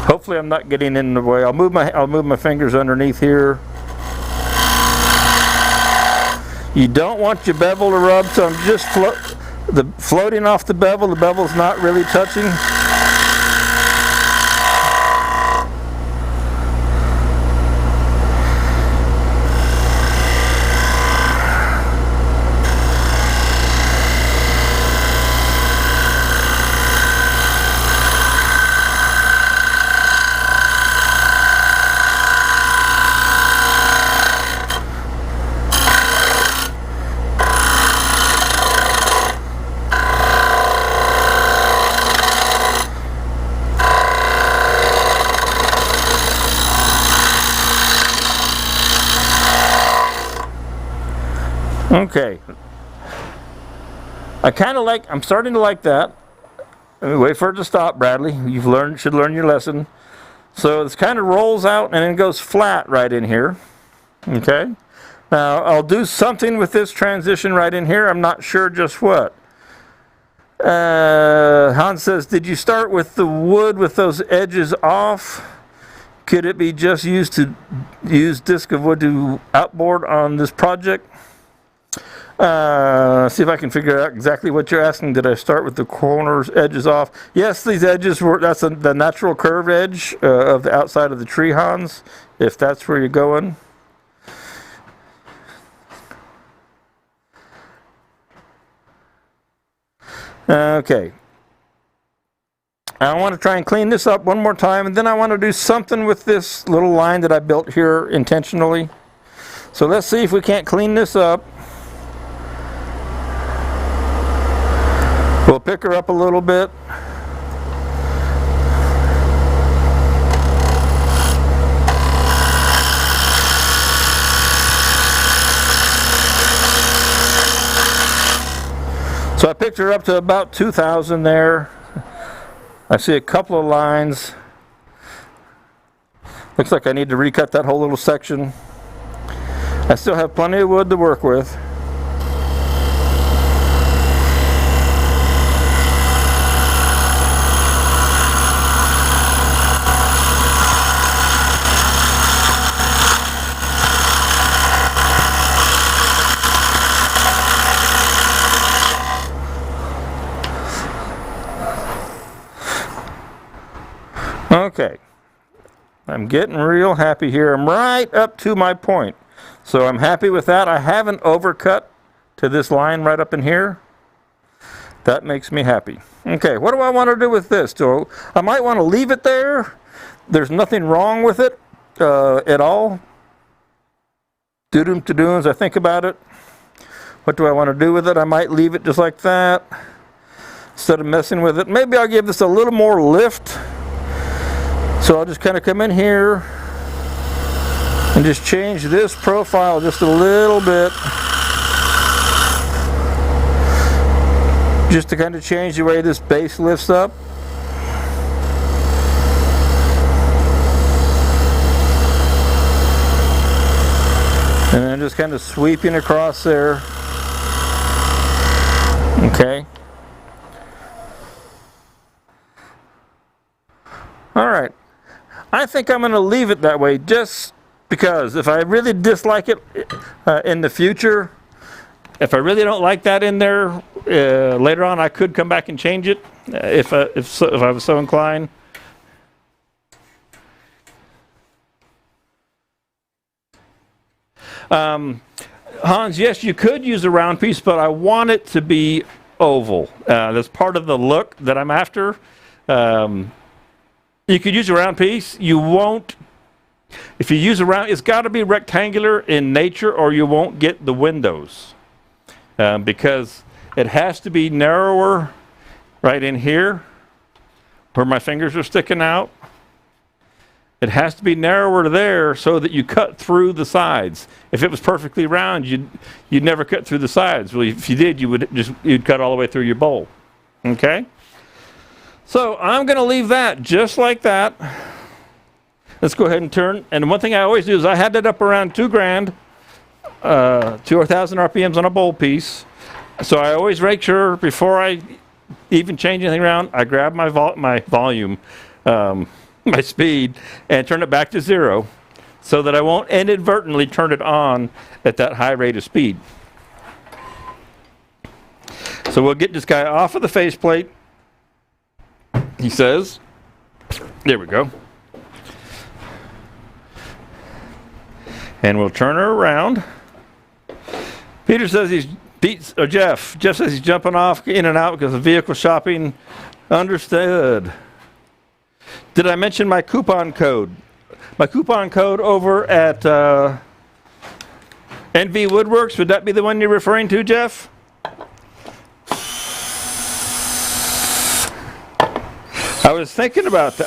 Hopefully I'm not getting in the way. I'll move my fingers underneath here. You don't want your bevel to rub, so I'm just floating off the bevel. The bevel's not really touching. Okay, I'm starting to like that. Wait for it to stop, Bradley. Should learn your lesson. So this kind of rolls out and then goes flat right in here. Okay, now I'll do something with this transition right in here. I'm not sure just what. Hans says, did you start with the wood with those edges off? Could it be just used to use disc of wood to outboard on this project? See if I can figure out exactly what you're asking. Did I start with the corners, edges off? Yes, these edges that's the natural curved edge of the outside of the tree, Hans, if that's where you're going. Okay. I want to try and clean this up one more time, and then I want to do something with this little line that I built here intentionally. So let's see if we can't clean this up. We'll pick her up a little bit. So I picked her up to about 2,000 there. I see a couple of lines. Looks like I need to recut that whole little section. I still have plenty of wood to work with. Okay. I'm getting real happy here. I'm right up to my point. So I'm happy with that. I haven't overcut to this line right up in here. That makes me happy. Okay, what do I want to do with this? So I might want to leave it there. There's nothing wrong with it at all. Do-doom to-doom as I think about it. What do I want to do with it? I might leave it just like that instead of messing with it. Maybe I'll give this a little more lift. So I'll just kind of come in here and just change this profile just a little bit. Just to kind of change the way this base lifts up. And then just kind of sweeping across there. Okay. All right. I think I'm going to leave it that way just because if I really dislike it in the future, if I really don't like that in there later on, I could come back and change it if I was so inclined. Hans, yes, you could use a round piece, but I want it to be oval. That's part of the look that I'm after. You could use a round piece. You won't. If you use a round, it's got to be rectangular in nature, or you won't get the windows. Because it has to be narrower right in here, where my fingers are sticking out. It has to be narrower there so that you cut through the sides. If it was perfectly round, you'd never cut through the sides. Well, if you did, you'd cut all the way through your bowl. Okay? So I'm going to leave that just like that. Let's go ahead and turn. And one thing I always do is I had that up around 2 grand, 2 or 1,000 RPMs on a bowl piece. So I always make sure before I even change anything around, I grab my volume, my speed, and turn it back to 0 so that I won't inadvertently turn it on at that high rate of speed. So we'll get this guy off of the faceplate. He says, there we go. And we'll turn her around. Peter says Jeff says he's jumping off in and out because of vehicle shopping. Understood. Did I mention my coupon code? My coupon code over at NV Woodworks, would that be the one you're referring to, Jeff? I was thinking about doing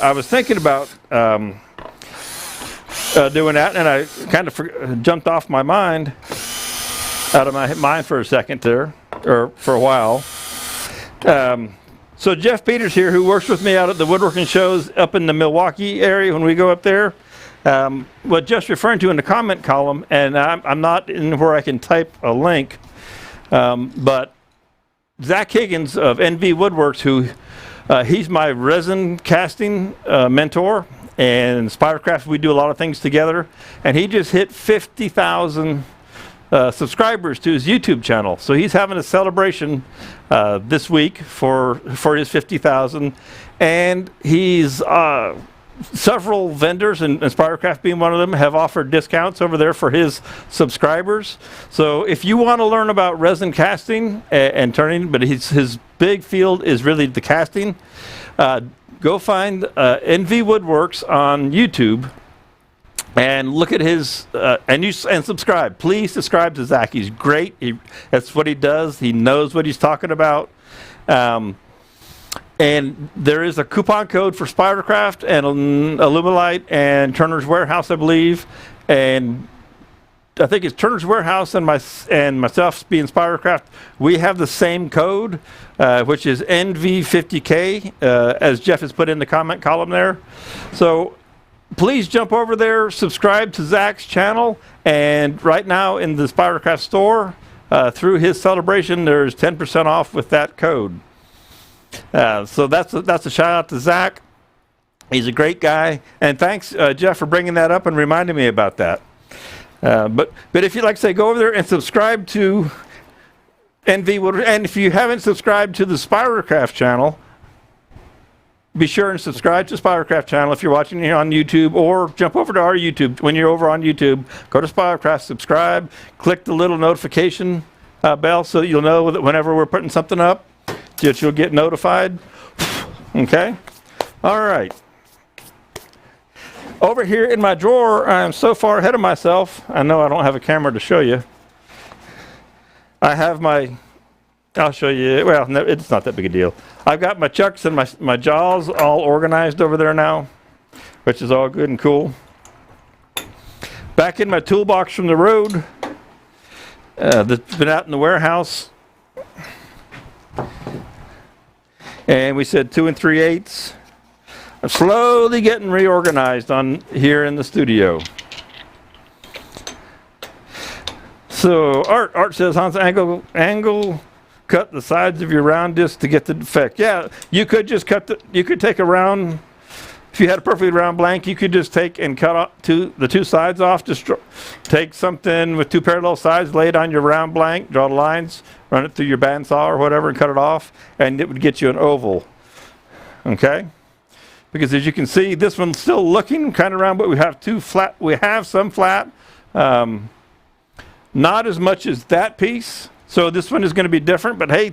that, and I kind of jumped off my mind, out of my mind for a second there, or for a while. So Jeff Peters here, who works with me out at the woodworking shows up in the Milwaukee area when we go up there, what Jeff's referring to in the comment column, and I'm not in where I can type a link, but Zach Higgins of NV Woodworks, who he's my resin casting mentor, and Spiracraft, we do a lot of things together, and he just hit 50,000 subscribers to his YouTube channel. So he's having a celebration this week for his 50,000, and he's several vendors, and Spiracraft being one of them, have offered discounts over there for his subscribers. So if you want to learn about resin casting and turning, but his big field is really the casting, go find NV Woodworks on YouTube and look at his and subscribe. Please subscribe to Zach. He's great. That's what he does. He knows what he's talking about. And there is a coupon code for Spiracraft and Alumilite and Turner's Warehouse, I believe. And I think it's Turner's Warehouse and myself being Spiracraft. We have the same code, which is NV50K, as Jeff has put in the comment column there. So please jump over there, subscribe to Zach's channel, and right now in the Spiracraft store, through his celebration, there's 10% off with that code. So that's a shout out to Zach. He's a great guy, and thanks, Jeff, for bringing that up and reminding me about that. But if you'd like to say, go over there and subscribe to NV Woodworks, and if you haven't subscribed to the Spiracraft channel, be sure and subscribe to Spiracraft channel if you're watching here on YouTube, or jump over to our YouTube. When you're over on YouTube, go to Spiracraft, subscribe, click the little notification bell so that you'll know that whenever we're putting something up, that you'll get notified. Okay? All right. Over here in my drawer, I'm so far ahead of myself. I know I don't have a camera to show you. I have I'll show you. Well, no, it's not that big a deal. I've got my chucks and my jaws all organized over there now, which is all good and cool. Back in my toolbox from the road, that's been out in the warehouse. And we said 2 3/8. I'm slowly getting reorganized on here in the studio. So Art says, Hans, angle cut the sides of your round disc to get the defect. Yeah, you could just you could take a round, if you had a perfectly round blank, you could just take and cut off the two sides off. Just take something with 2 parallel sides, lay it on your round blank, draw the lines, run it through your bandsaw or whatever and cut it off, and it would get you an oval. Okay? Because as you can see, this one's still looking kind of round, but we have we have some flat. Not as much as that piece. So this one is going to be different, but hey,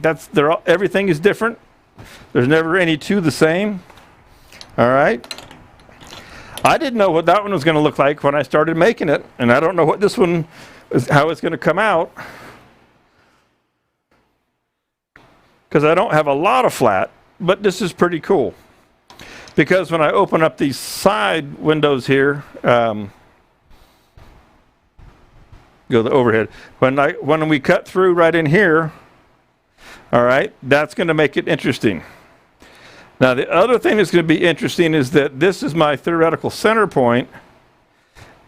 everything is different. There's never any two the same. All right. I didn't know what that one was going to look like when I started making it, and I don't know what this one is, how it's going to come out, because I don't have a lot of flat, but this is pretty cool. Because when I open up these side windows here, go the overhead. When we cut through right in here, all right, that's going to make it interesting. Now the other thing that's going to be interesting is that this is my theoretical center point,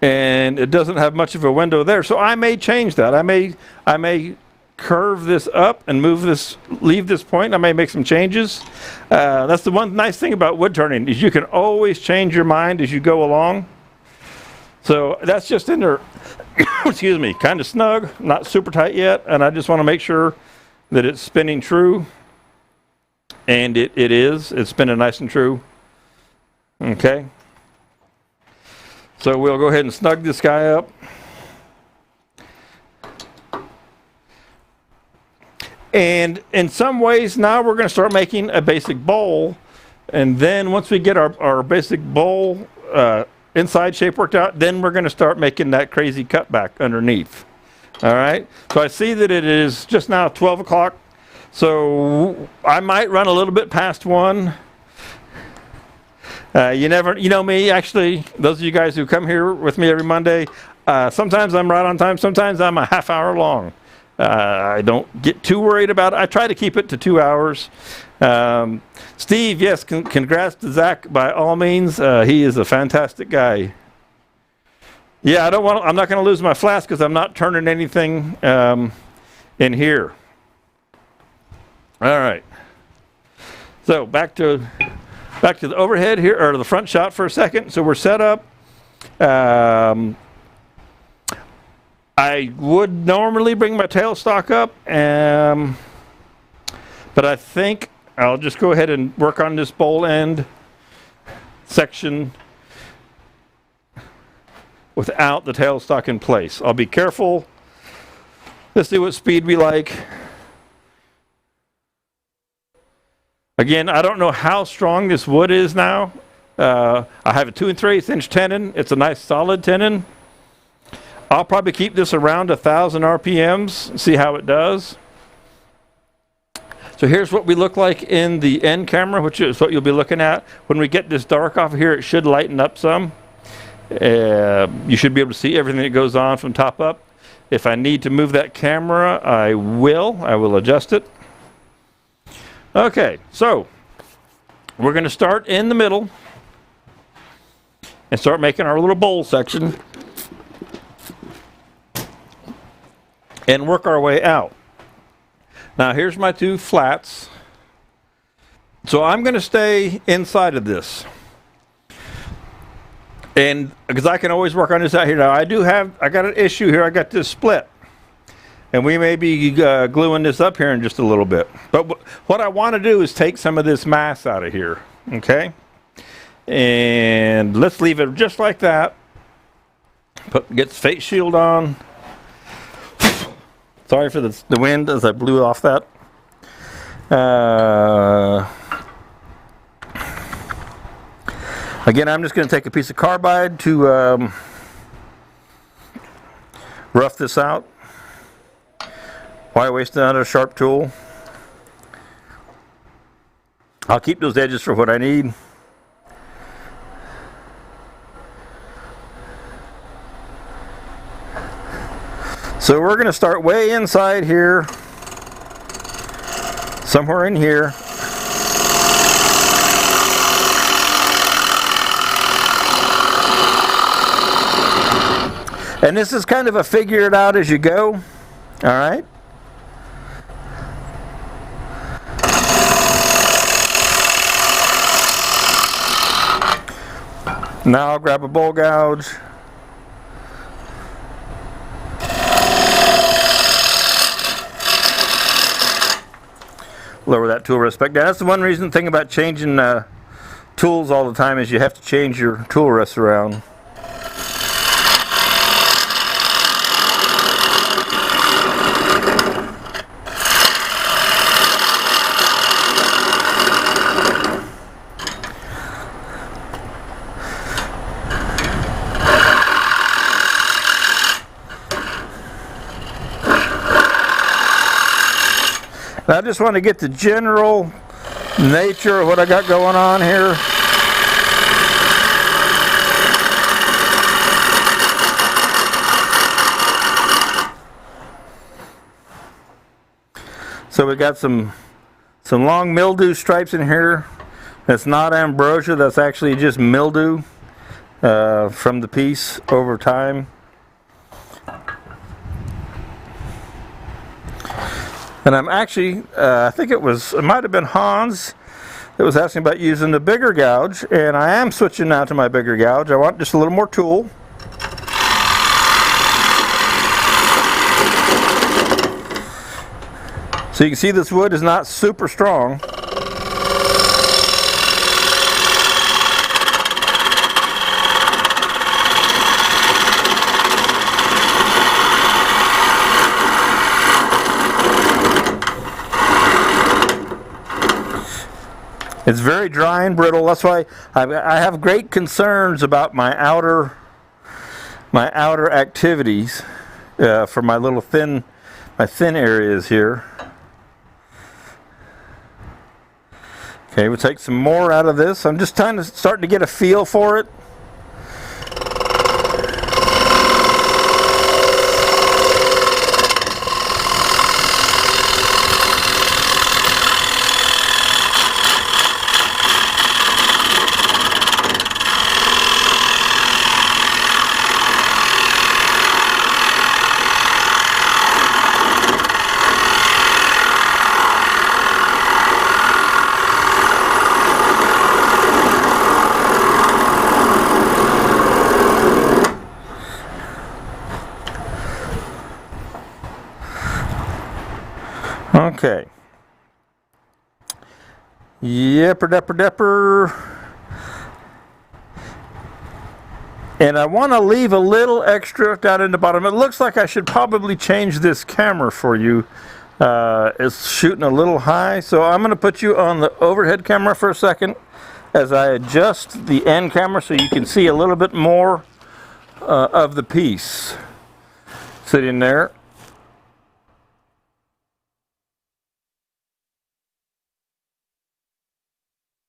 and it doesn't have much of a window there. So I may change that. I may curve this up and leave this point. I may make some changes. That's the one nice thing about wood turning, is you can always change your mind as you go along. So that's just in there. Excuse me, kind of snug, not super tight yet, and I just want to make sure that it's spinning true, and it is. It's spinning nice and true. Okay. So we'll go ahead and snug this guy up. And in some ways now we're going to start making a basic bowl, and then once we get our basic bowl inside shape worked out, then we're going to start making that crazy cutback underneath. All right. So I see that it is just now 12 o'clock. So I might run a little bit past 1. You know me, actually, those of you guys who come here with me every Monday, sometimes I'm right on time, sometimes I'm a half hour long. I don't get too worried about it. I try to keep it to 2 hours. Steve, yes, congrats to Zach by all means. He is a fantastic guy. Yeah, I'm not going to lose my flask because I'm not turning anything in here. All right. So back to the overhead here, or the front shot for a second. So we're set up. I would normally bring my tailstock up, but I think I'll just go ahead and work on this bowl end section without the tailstock in place. I'll be careful. Let's see what speed we like. Again, I don't know how strong this wood is now. I have a 2 3/8 inch tenon. It's a nice solid tenon. I'll probably keep this around 1,000 RPMs, see how it does. So here's what we look like in the end camera, which is what you'll be looking at. When we get this dark off of here, it should lighten up some. You should be able to see everything that goes on from top up. If I need to move that camera, I will adjust it. Okay, so we're going to start in the middle and start making our little bowl section and work our way out. Now here's my 2 flats. So I'm going to stay inside of this. And because I can always work on this out here. Now I got an issue here. I got this split. And we may be gluing this up here in just a little bit. But what I want to do is take some of this mass out of here. Okay, and let's leave it just like that. Get the face shield on. Sorry for the wind as I blew off that. Again, I'm just going to take a piece of carbide to rough this out. Why waste another sharp tool? I'll keep those edges for what I need. So we're going to start way inside here, somewhere in here. And this is kind of a figure it out as you go. All right. Now I'll grab a bowl gouge. Lower that tool rest back down. That's the one thing about changing tools all the time is you have to change your tool rest around. I just want to get the general nature of what I got going on here. So we got some long mildew stripes in here. That's not ambrosia, that's actually just mildew from the piece over time. And I'm actually, I think it might have been Hans that was asking about using the bigger gouge, and I am switching now to my bigger gouge. I want just a little more tool. So you can see this wood is not super strong. It's very dry and brittle. That's why I have great concerns about my outer activities for my little thin areas here. Okay, we'll take some more out of this. I'm just starting to get a feel for it. Okay. Yepper depper depper. And I want to leave a little extra down in the bottom. It looks like I should probably change this camera for you. It's shooting a little high, so I'm going to put you on the overhead camera for a second as I adjust the end camera so you can see a little bit more of the piece sitting there.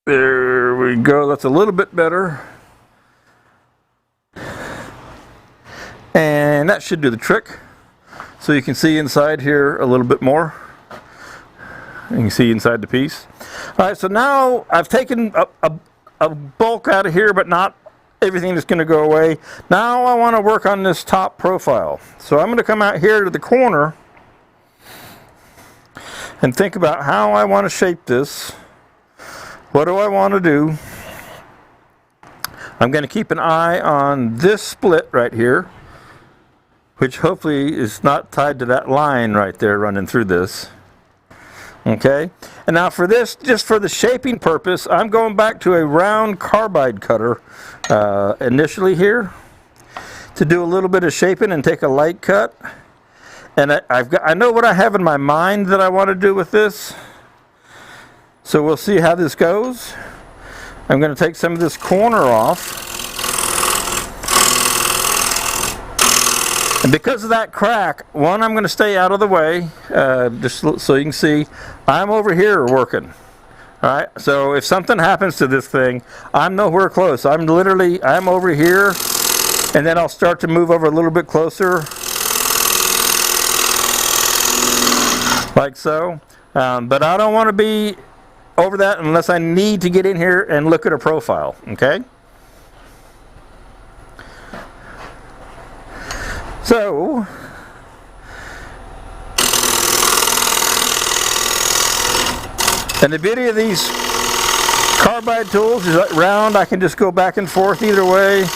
There we go, that's a little bit better. And that should do the trick. So you can see inside here a little bit more. You can see inside the piece. Alright, so now I've taken a bulk out of here, but not everything that's going to go away. Now I want to work on this top profile. So I'm going to come out here to the corner and think about how I want to shape this. What do I want to do? I'm going to keep an eye on this split right here, which hopefully is not tied to that line right there running through this. Okay, and now for this, just for the shaping purpose, I'm going back to a round carbide cutter initially here to do a little bit of shaping and take a light cut. And I know what I have in my mind that I want to do with this. So we'll see how this goes. I'm going to take some of this corner off. And because of that crack, one, I'm going to stay out of the way, just so you can see, I'm over here working. All right, so if something happens to this thing, I'm nowhere close. I'm over here, and then I'll start to move over a little bit closer, like so. But I don't want to be over that unless I need to get in here and look at a profile, okay? So, and the beauty of these carbide tools is that round, I can just go back and forth either way.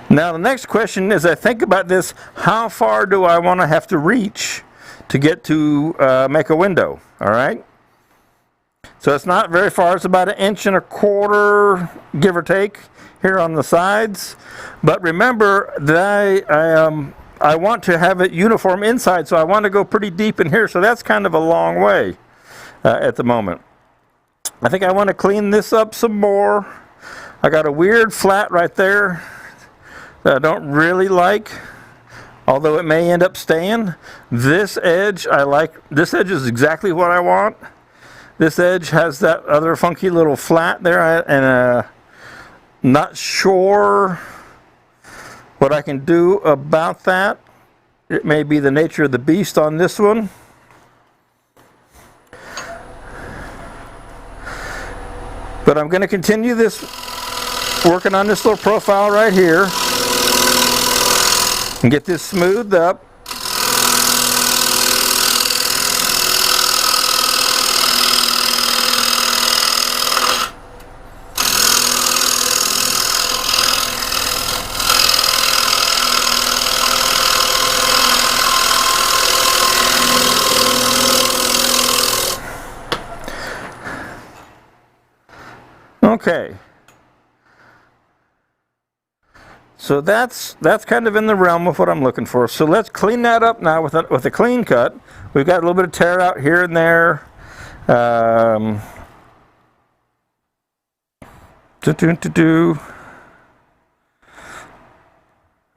Now the next question is, I think about this, how far do I want to have to reach to get to make a window, all right? So it's not very far, it's about 1.25 inches, give or take, here on the sides. But remember that I want to have it uniform inside, so I want to go pretty deep in here, so that's kind of a long way at the moment. I think I want to clean this up some more. I got a weird flat right there that I don't really like, although it may end up staying. This edge I like. This edge is exactly what I want. This edge has that other funky little flat there, and not sure what I can do about that. It may be the nature of the beast on this one. But I'm going to continue this, working on this little profile right here, and get this smoothed up. Okay. So that's kind of in the realm of what I'm looking for. So let's clean that up now with a clean cut. We've got a little bit of tear out here and there. I've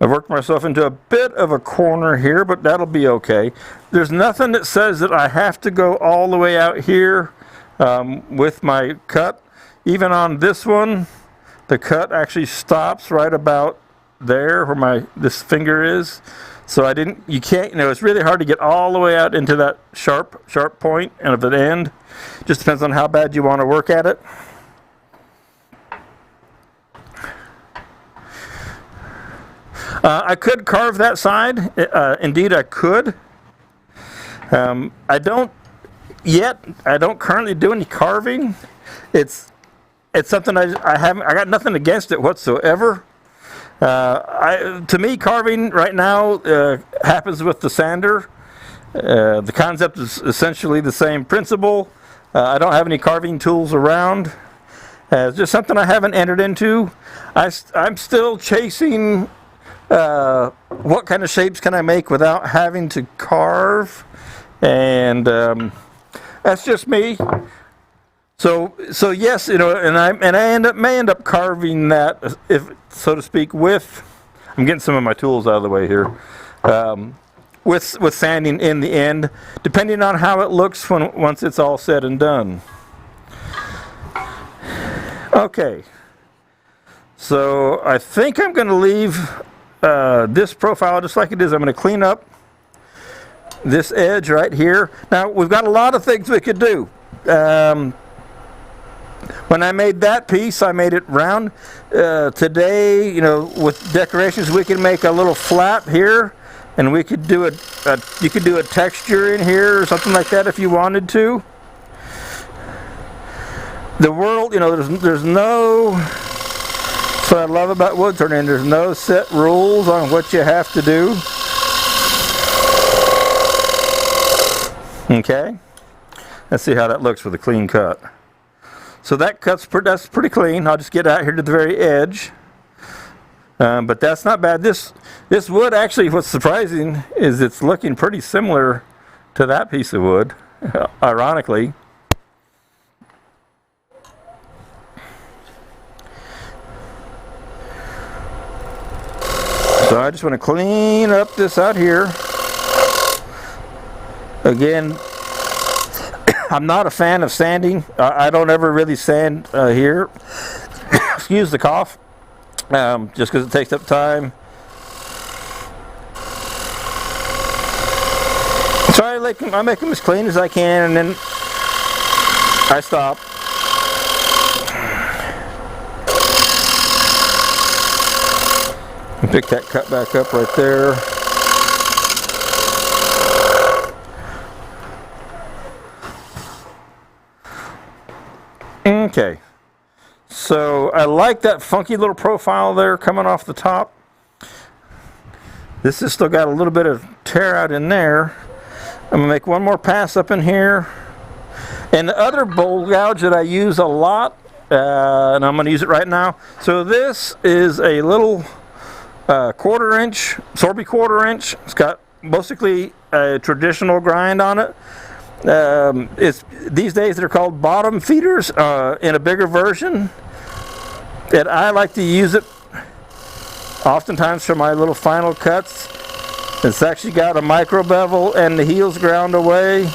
worked myself into a bit of a corner here, but that'll be okay. There's nothing that says that I have to go all the way out here with my cut. Even on this one, the cut actually stops right about there where this finger is. So you can't, it's really hard to get all the way out into that sharp point and of the end. Just depends on how bad you want to work at it. I could carve that side. Indeed, I could. I don't currently do any carving. It's something I got nothing against it whatsoever. To me, carving right now happens with the sander. The concept is essentially the same principle. I don't have any carving tools around. It's just something I haven't entered into. I'm still chasing what kind of shapes can I make without having to carve, and that's just me. So yes, and I may end up carving that, if so to speak, with. I'm getting some of my tools out of the way here. With sanding in the end, depending on how it looks once it's all said and done. Okay. So I think I'm going to leave this profile just like it is. I'm going to clean up this edge right here. Now we've got a lot of things we could do. When I made that piece, I made it round. Today, you know, with decorations, we can make a little flap here, and we could do you could do a texture in here or something like that if you wanted to. The world, you know, there's no. That's what I love about wood turning. There's no set rules on what you have to do. Okay, let's see how that looks with a clean cut. So that's pretty clean. I'll just get out here to the very edge, but that's not bad. This wood actually, what's surprising is it's looking pretty similar to that piece of wood, ironically. So I just want to clean up this out here. Again, I'm not a fan of sanding. I don't ever really sand here. Excuse the cough. Just because it takes up time. So I make them as clean as I can, and then I stop. And pick that cut back up right there. Okay, so I like that funky little profile there coming off the top. This has still got a little bit of tear out in there. I'm going to make one more pass up in here. And the other bowl gouge that I use a lot, and I'm going to use it right now. So this is a little 1/4 inch, Sorby 1/4 inch. It's got basically a traditional grind on it. These days they're called bottom feeders in a bigger version. And I like to use it oftentimes for my little final cuts. It's actually got a micro bevel and the heels ground away.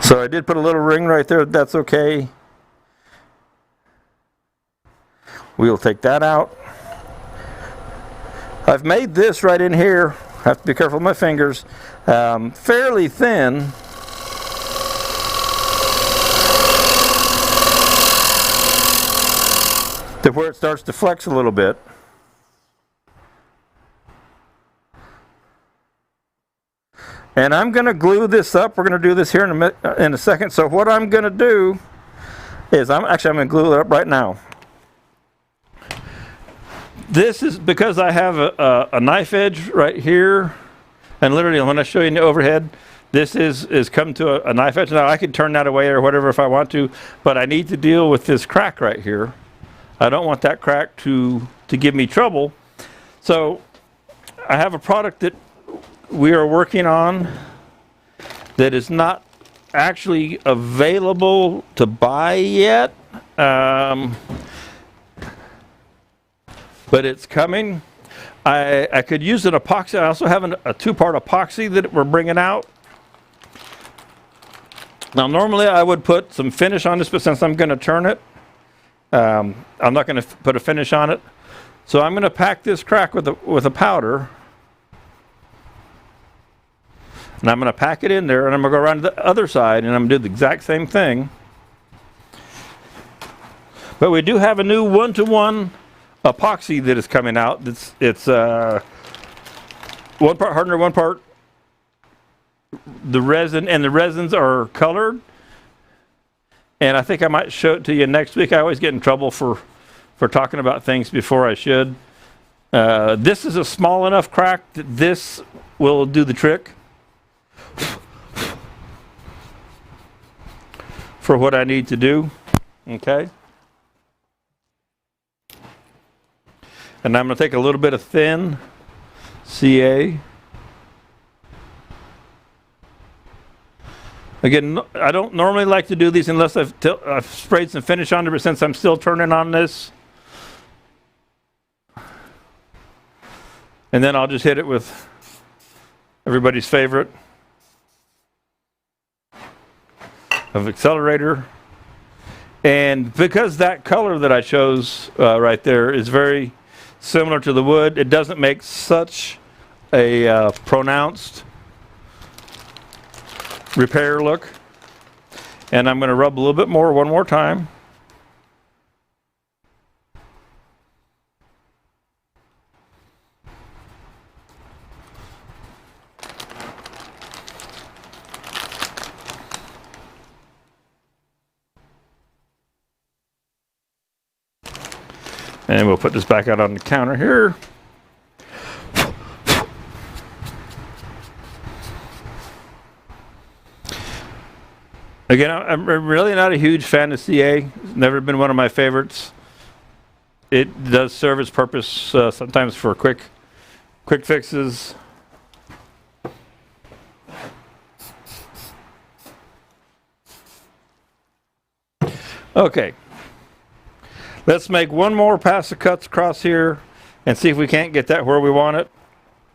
So I did put a little ring right there, that's okay. We'll take that out. I've made this right in here, I have to be careful with my fingers, fairly thin. To where it starts to flex a little bit. And I'm going to glue this up. We're going to do this here in a second. So what I'm going to do is I'm going to glue it up right now. This is because I have a knife edge right here. And literally when I show you in the overhead, this is come to a knife edge. Now I can turn that away or whatever if I want to, but I need to deal with this crack right here. I don't want that crack to give me trouble. So I have a product that we are working on that is not actually available to buy yet, but it's coming. I could use an epoxy. I also have a 2-part epoxy that we're bringing out. Now normally I would put some finish on this, but since I'm going to turn it, I'm not going to put a finish on it. So I'm going to pack this crack with a powder. And I'm going to pack it in there, and I'm going to go around to the other side, and I'm going to do the exact same thing. But we do have a new 1-to-1 epoxy that is coming out. It's 1 part hardener, 1 part the resin, and the resins are colored. And I think I might show it to you next week. I always get in trouble for talking about things before I should. This is a small enough crack that this will do the trick for what I need to do. Okay. And I'm going to take a little bit of thin CA. Again, I don't normally like to do these unless I've sprayed some finish on it, but since I'm still turning on this, and then I'll just hit it with everybody's favorite of accelerator. And because that color that I chose right there is very similar to the wood, it doesn't make such a pronounced repair look. And I'm going to rub a little bit more one more time. And we'll put this back out on the counter here. Again, I'm really not a huge fan of CA. It's never been one of my favorites. It does serve its purpose sometimes for quick fixes. Okay. Let's make one more pass of cuts across here and see if we can't get that where we want it.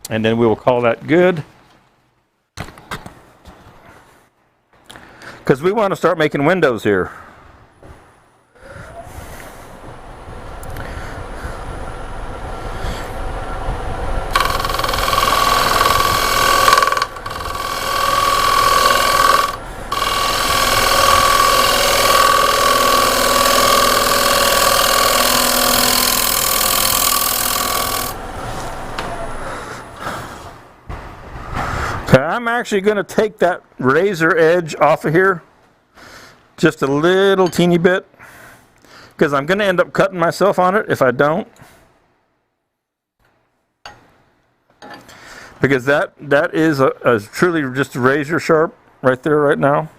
And then we will call that good. Because we want to start making windows here. I'm actually going to take that razor edge off of here just a little teeny bit because I'm going to end up cutting myself on it if I don't, because that is a truly just razor sharp right there right now.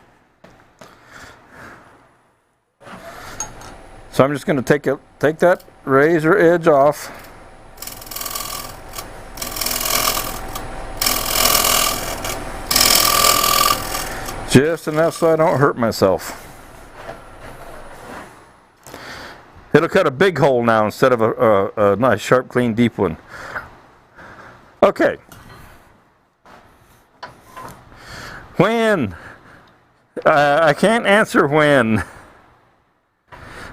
So I'm just going to take that razor edge off. Just enough so I don't hurt myself. It'll cut a big hole now instead of a nice, sharp, clean, deep one. Okay. When? I can't answer when.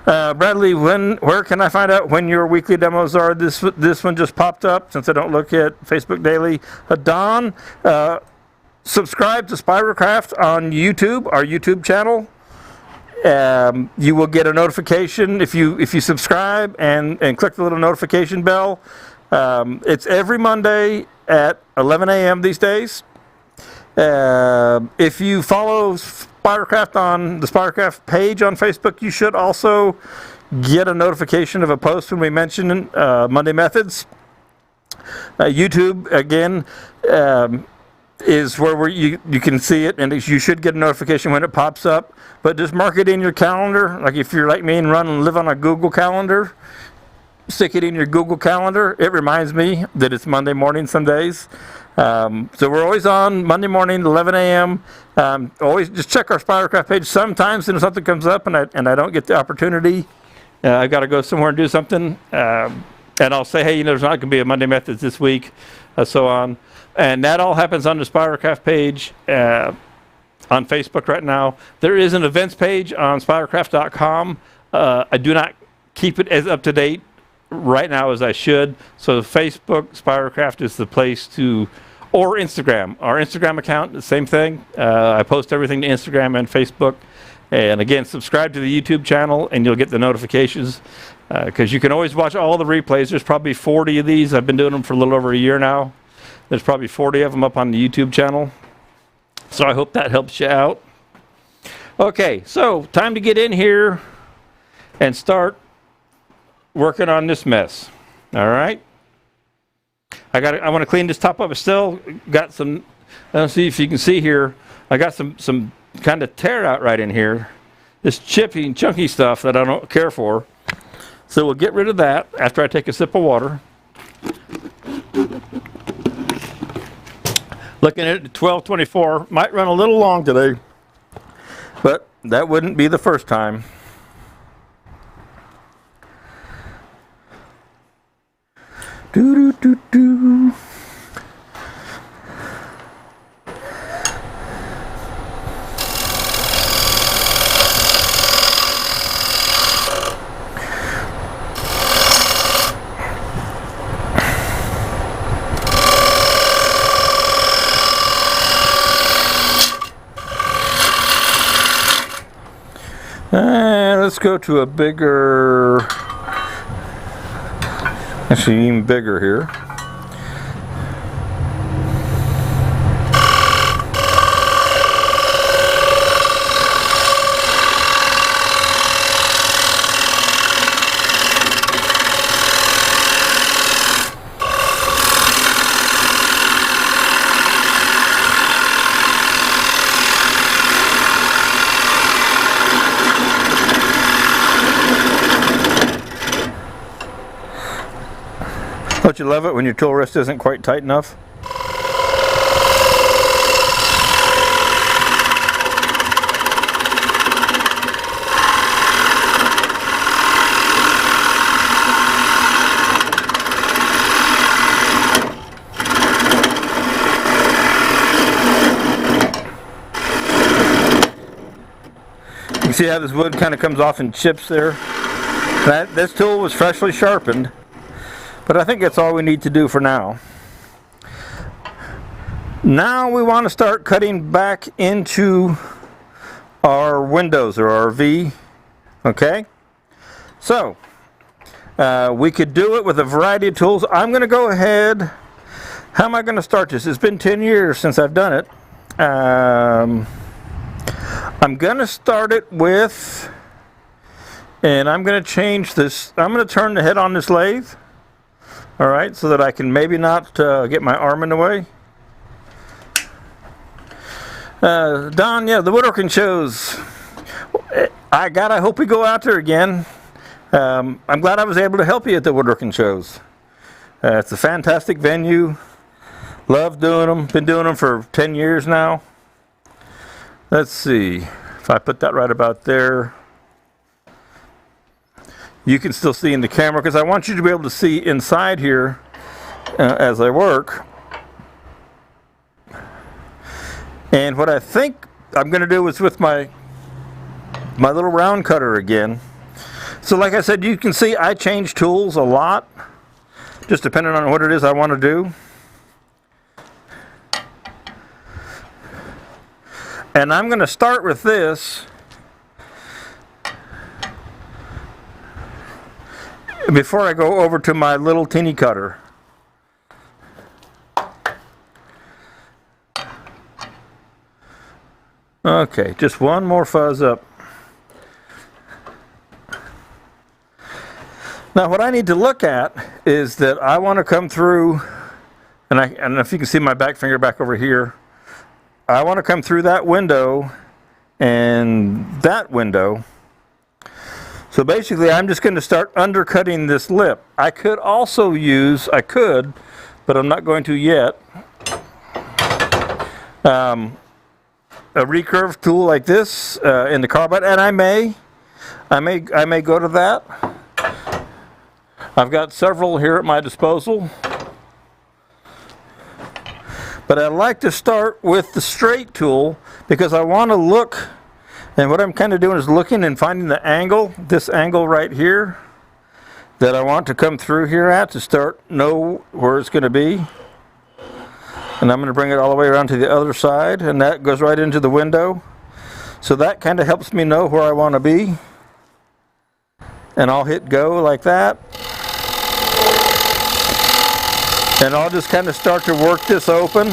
Bradley, where can I find out when your weekly demos are? This one just popped up since I don't look at Facebook daily. Don, subscribe to Spiracraft on YouTube, our YouTube channel. You will get a notification if you subscribe and click the little notification bell. It's every Monday at 11 a.m. these days. If you follow Spiracraft on the Spiracraft page on Facebook, you should also get a notification of a post when we mention Monday Methods. YouTube, again, is where you can see it, and you should get a notification when it pops up. But just mark it in your calendar. Like if you're like me and live on a Google Calendar, stick it in your Google Calendar. It reminds me that it's Monday morning some days. So we're always on Monday morning, 11 a.m. Always just check our Spiracraft page. Sometimes something comes up and I don't get the opportunity. I've got to go somewhere and do something. And I'll say, hey, there's not going to be a Monday Methods this week, so on. And that all happens on the Spiracraft page on Facebook right now. There is an events page on spiracraft.com. I do not keep it as up to date right now as I should. So Facebook, Spiracraft is the place to, or Instagram. Our Instagram account, the same thing. I post everything to Instagram and Facebook. And again, subscribe to the YouTube channel and you'll get the notifications. Because you can always watch all the replays. There's probably 40 of these. I've been doing them for a little over a year now. There's probably 40 of them up on the YouTube channel. So I hope that helps you out. Okay, so time to get in here and start working on this mess. All right. I want to clean this top up. I still got some, let's see if you can see here. I got some kind of tear out right in here. This chippy and chunky stuff that I don't care for. So we'll get rid of that after I take a sip of water. Looking at 12:24, might run a little long today, but that wouldn't be the first time. Do do do do. And let's go to a bigger, actually even bigger here. Don't you love it when your tool rest isn't quite tight enough? You see how this wood kind of comes off in chips there? This tool was freshly sharpened. But I think that's all we need to do for now. Now we want to start cutting back into our windows or our V. Okay? So, we could do it with a variety of tools. I'm going to go ahead. How am I going to start this? It's been 10 years since I've done it. I'm going to start it with, and I'm going to change this. I'm going to turn the head on this lathe. All right, so that I can maybe not get my arm in the way. Don, yeah, the woodworking shows. I hope we go out there again. I'm glad I was able to help you at the woodworking shows. It's a fantastic venue. Love doing them. Been doing them for 10 years now. Let's see if I put that right about there. You can still see in the camera because I want you to be able to see inside here as I work. And what I think I'm going to do is with my little round cutter again. So like I said, you can see I change tools a lot, just depending on what it is I want to do. And I'm going to start with this. Before I go over to my little teeny cutter. Okay, just one more fuzz up. Now what I need to look at is that I want to come through, and I don't know if you can see my back finger back over here. I want to come through that window and that window. So basically, I'm just going to start undercutting this lip. I could also use, but I'm not going to yet, a recurve tool like this in the carbide, and I may go to that. I've got several here at my disposal, but I like to start with the straight tool because I want to look. And what I'm kind of doing is looking and finding the angle, this angle right here, that I want to come through here at to know where it's going to be. And I'm going to bring it all the way around to the other side, and that goes right into the window. So that kind of helps me know where I want to be. And I'll hit go like that. And I'll just kind of start to work this open.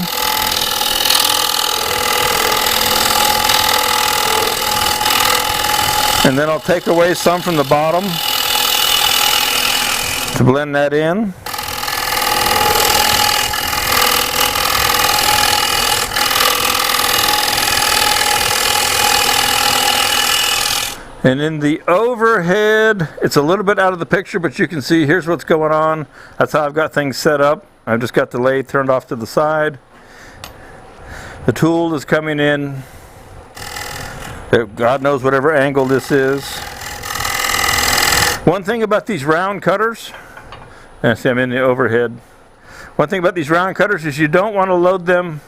And then I'll take away some from the bottom to blend that in. And in the overhead, it's a little bit out of the picture, but you can see here's what's going on. That's how I've got things set up. I've just got the lathe turned off to the side. The tool is coming in. God knows whatever angle this is. One thing about these round cutters, and see I'm in the overhead. One thing about these round cutters is you don't want to load them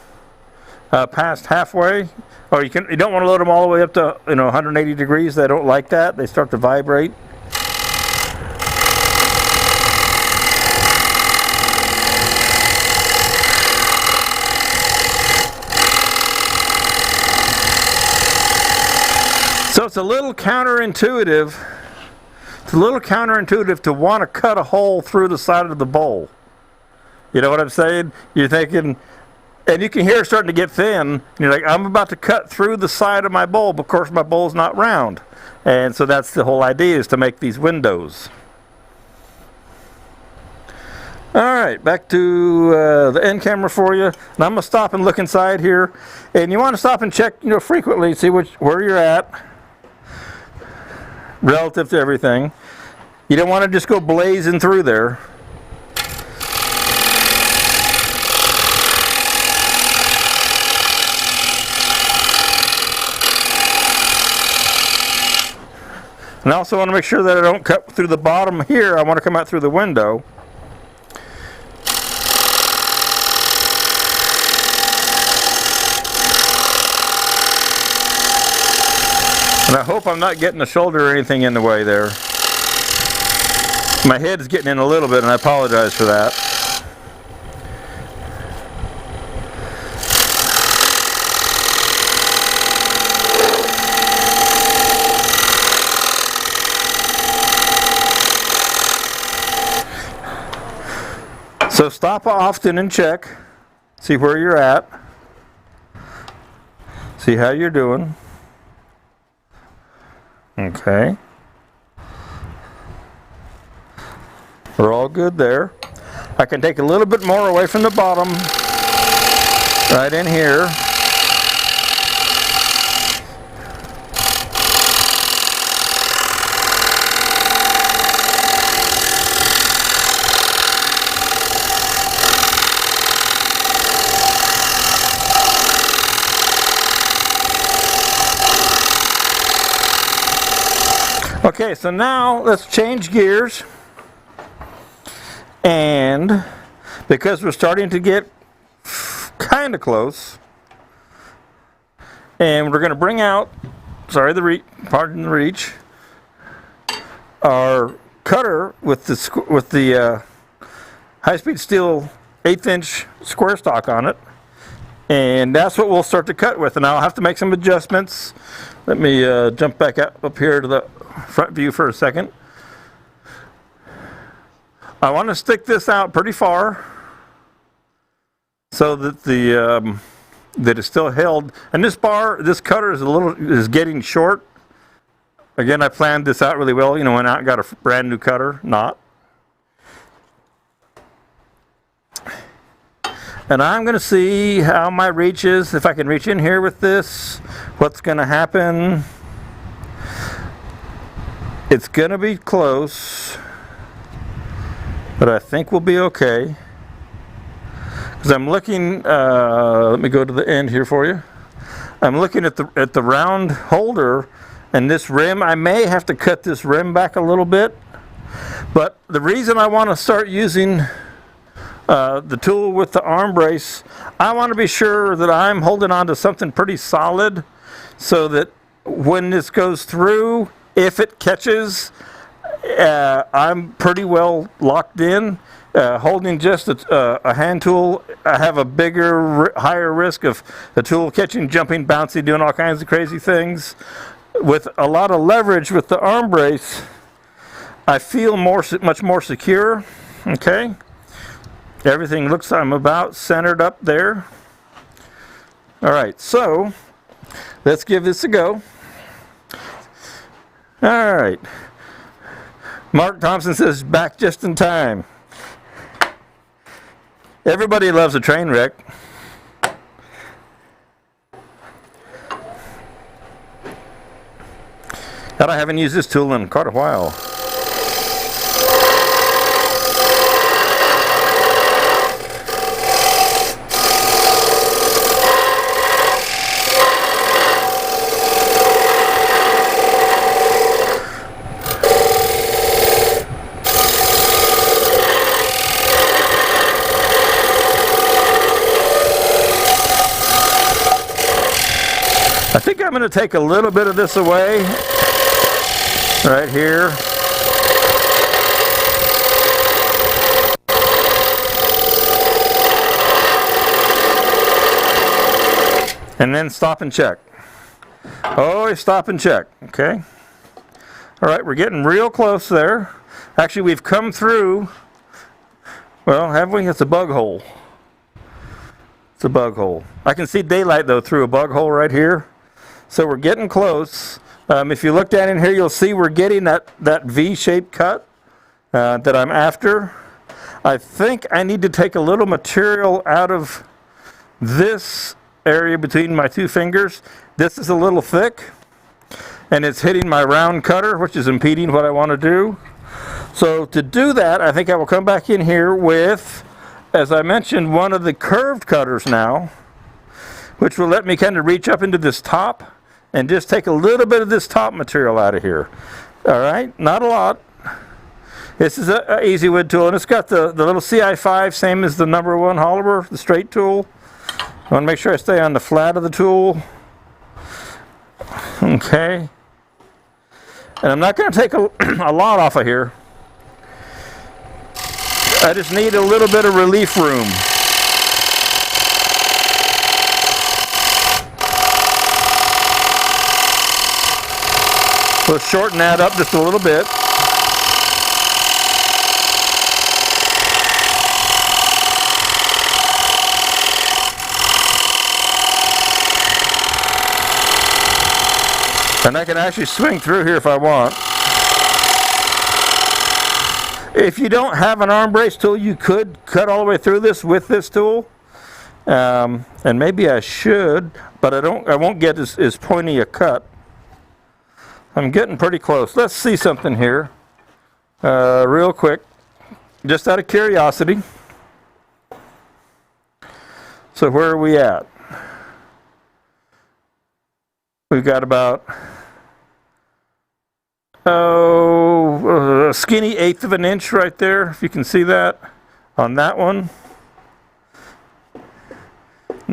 past halfway, or you don't want to load them all the way up to 180 degrees. They don't like that. They start to vibrate. it's a little counterintuitive. It's a little counterintuitive to want to cut a hole through the side of the bowl. You know what I'm saying? You're thinking, and you can hear it starting to get thin. And you're like, I'm about to cut through the side of my bowl, but of course my bowl's not round. And so that's the whole idea, is to make these windows. All right, back to the end camera for you. And I'm gonna stop and look inside here. And you want to stop and check, frequently, see where you're at relative to everything. You don't want to just go blazing through there. And I also want to make sure that I don't cut through the bottom here. I want to come out through the window. And I hope I'm not getting the shoulder or anything in the way there. My head's getting in a little bit, and I apologize for that. So stop often and check. See where you're at. See how you're doing. Okay. We're all good there. I can take a little bit more away from the bottom, right in here. Okay, so now let's change gears, and because we're starting to get kind of close, and we're going to bring out, pardon the reach, our cutter with the high-speed steel 1/8" square stock on it, and that's what we'll start to cut with. And I'll have to make some adjustments. Let me jump back up here to the front view for a second. I want to stick this out pretty far so that that it's still held. And this cutter is getting short. Again, I planned this out really well. When I got a brand new cutter, not. And I'm going to see how my reach is, if I can reach in here with this, what's going to happen. It's going to be close, but I think we'll be okay. Because I'm looking, let me go to the end here for you. I'm looking at the round holder, and this rim, I may have to cut this rim back a little bit. But the reason I want to start using the tool with the arm brace, I want to be sure that I'm holding on to something pretty solid, so that when this goes through, if it catches, I'm pretty well locked in. Holding just a hand tool, I have a higher risk of the tool catching, jumping, bouncing, doing all kinds of crazy things. With a lot of leverage with the arm brace, I feel much more secure. Okay. Everything looks, I'm about centered up there. All right, so let's give this a go. All right. Mark Thompson says, back just in time. Everybody loves a train wreck. God, I haven't used this tool in quite a while. I think I'm going to take a little bit of this away right here. And then stop and check. Always stop and check, okay? All right, we're getting real close there. Actually, we've come through, well, have we? It's a bug hole. It's a bug hole. I can see daylight, though, through a bug hole right here. So we're getting close. If you look down in here, you'll see we're getting that V-shaped cut that I'm after. I think I need to take a little material out of this area between my two fingers. This is a little thick, and it's hitting my round cutter, which is impeding what I want to do. So to do that, I think I will come back in here with, as I mentioned, one of the curved cutters now, which will let me kind of reach up into this top and just take a little bit of this top material out of here. All right, not a lot. This is an easy wood tool, and it's got the little CI5, same as the #1 Hollower, the straight tool. I want to make sure I stay on the flat of the tool. Okay. And I'm not going to take a lot off of here. I just need a little bit of relief room. We'll shorten that up just a little bit. And I can actually swing through here if I want. If you don't have an arm brace tool, you could cut all the way through this with this tool. And maybe I should, but I won't get as pointy a cut. I'm getting pretty close. Let's see something here real quick, just out of curiosity. So where are we at? We've got about a skinny 1/8 of an inch right there, if you can see that on that one.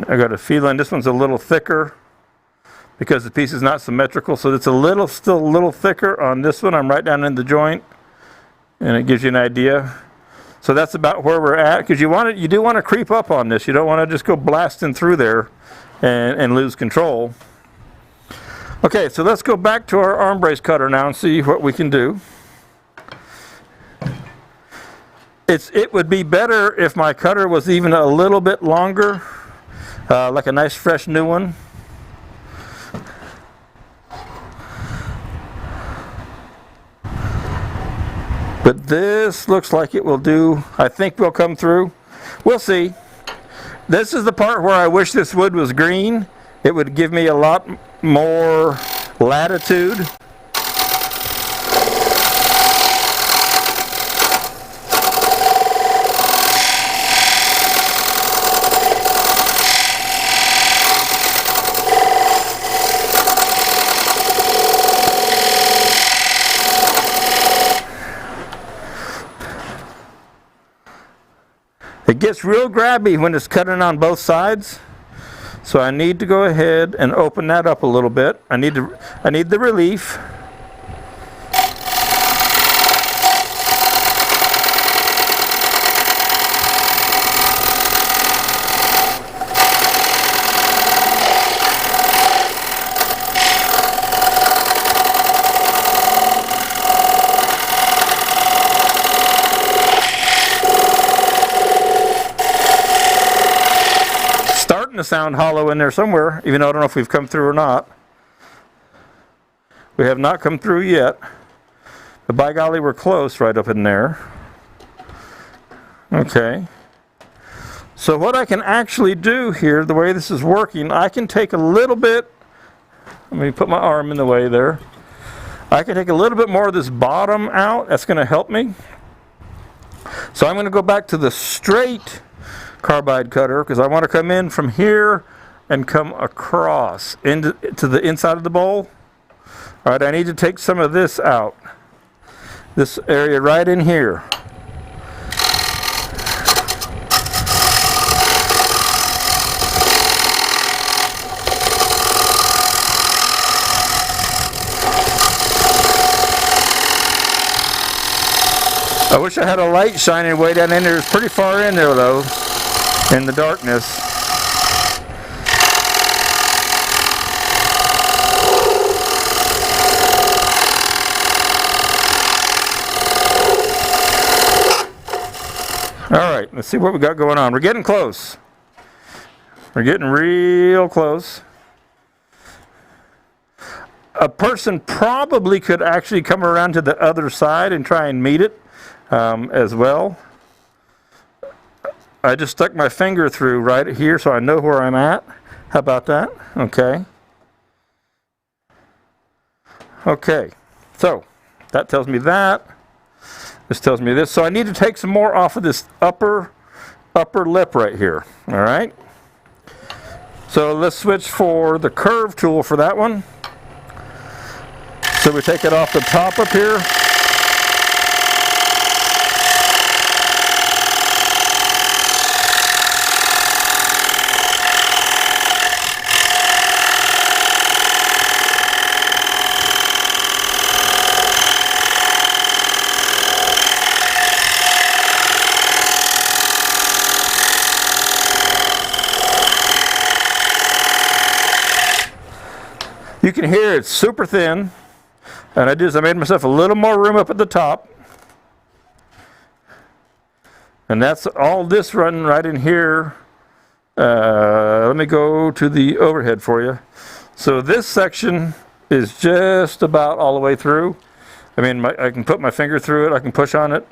I got a feeling this one's a little thicker because the piece is not symmetrical, so it's still a little thicker on this one. I'm right down in the joint, and it gives you an idea. So that's about where we're at, because you do want to creep up on this. You don't want to just go blasting through there and lose control. Okay, so let's go back to our arm brace cutter now and see what we can do. It would be better if my cutter was even a little bit longer, like a nice fresh new one. But this looks like it will do. I think we'll come through. We'll see. This is the part where I wish this wood was green. It would give me a lot more latitude. It gets real grabby when it's cutting on both sides. So I need to go ahead and open that up a little bit. I need the relief. To sound hollow in there somewhere, even though I don't know if we've come through or not. We have not come through yet, but by golly, we're close right up in there. Okay, so what I can actually do here, the way this is working, I can take a little bit, let me put my arm in the way there. I can take a little bit more of this bottom out. That's going to help me. So I'm going to go back to the straight carbide cutter, because I want to come in from here and come across into the inside of the bowl. All right, I need to take some of this out. This area right in here. I wish I had a light shining way down in there. It's pretty far in there though, in the darkness. All right, let's see what we got going on. We're getting close. We're getting real close. A person probably could actually come around to the other side and try and meet it as well. I just stuck my finger through right here so I know where I'm at. How about that? Okay. Okay, so that tells me that. This tells me this. So I need to take some more off of this upper lip right here. All right. So let's switch for the curve tool for that one. So we take it off the top up here. You can hear it's super thin, and I made myself a little more room up at the top, and that's all this running right in here. Let me go to the overhead for you. So this section is just about all the way through. I mean, I can put my finger through it, I can push on it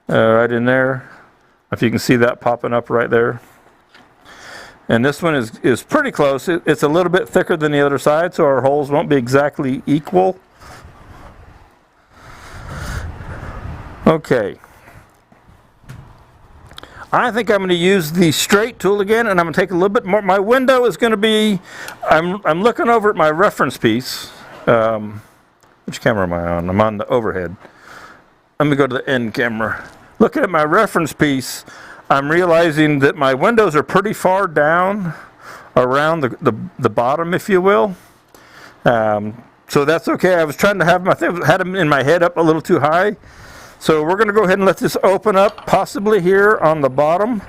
right in there, if you can see that popping up right there. And this one is pretty close. It's a little bit thicker than the other side, so our holes won't be exactly equal. Okay. I think I'm going to use the straight tool again, and I'm going to take a little bit more. My window is going to be, I'm looking over at my reference piece. Which camera am I on? I'm on the overhead. Let me go to the end camera. Looking at my reference piece, I'm realizing that my windows are pretty far down around the bottom, if you will. So that's okay. I was trying to have had them in my head up a little too high. So we're going to go ahead and let this open up, possibly here on the bottom.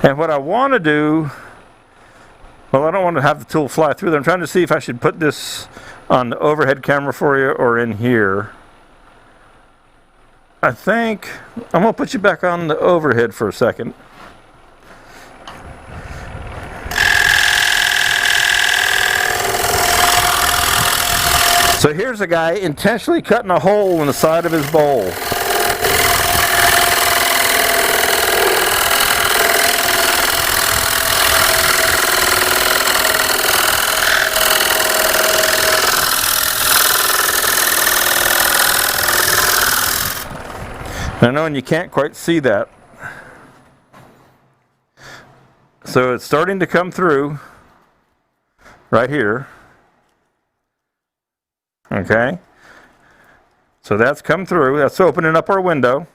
And what I want to do, well, I don't want to have the tool fly through there. I'm trying to see if I should put this on the overhead camera for you or in here. I think I'm going to put you back on the overhead for a second. So here's a guy intentionally cutting a hole in the side of his bowl. I know, and you can't quite see that. So it's starting to come through right here. Okay. So that's come through. That's opening up our window.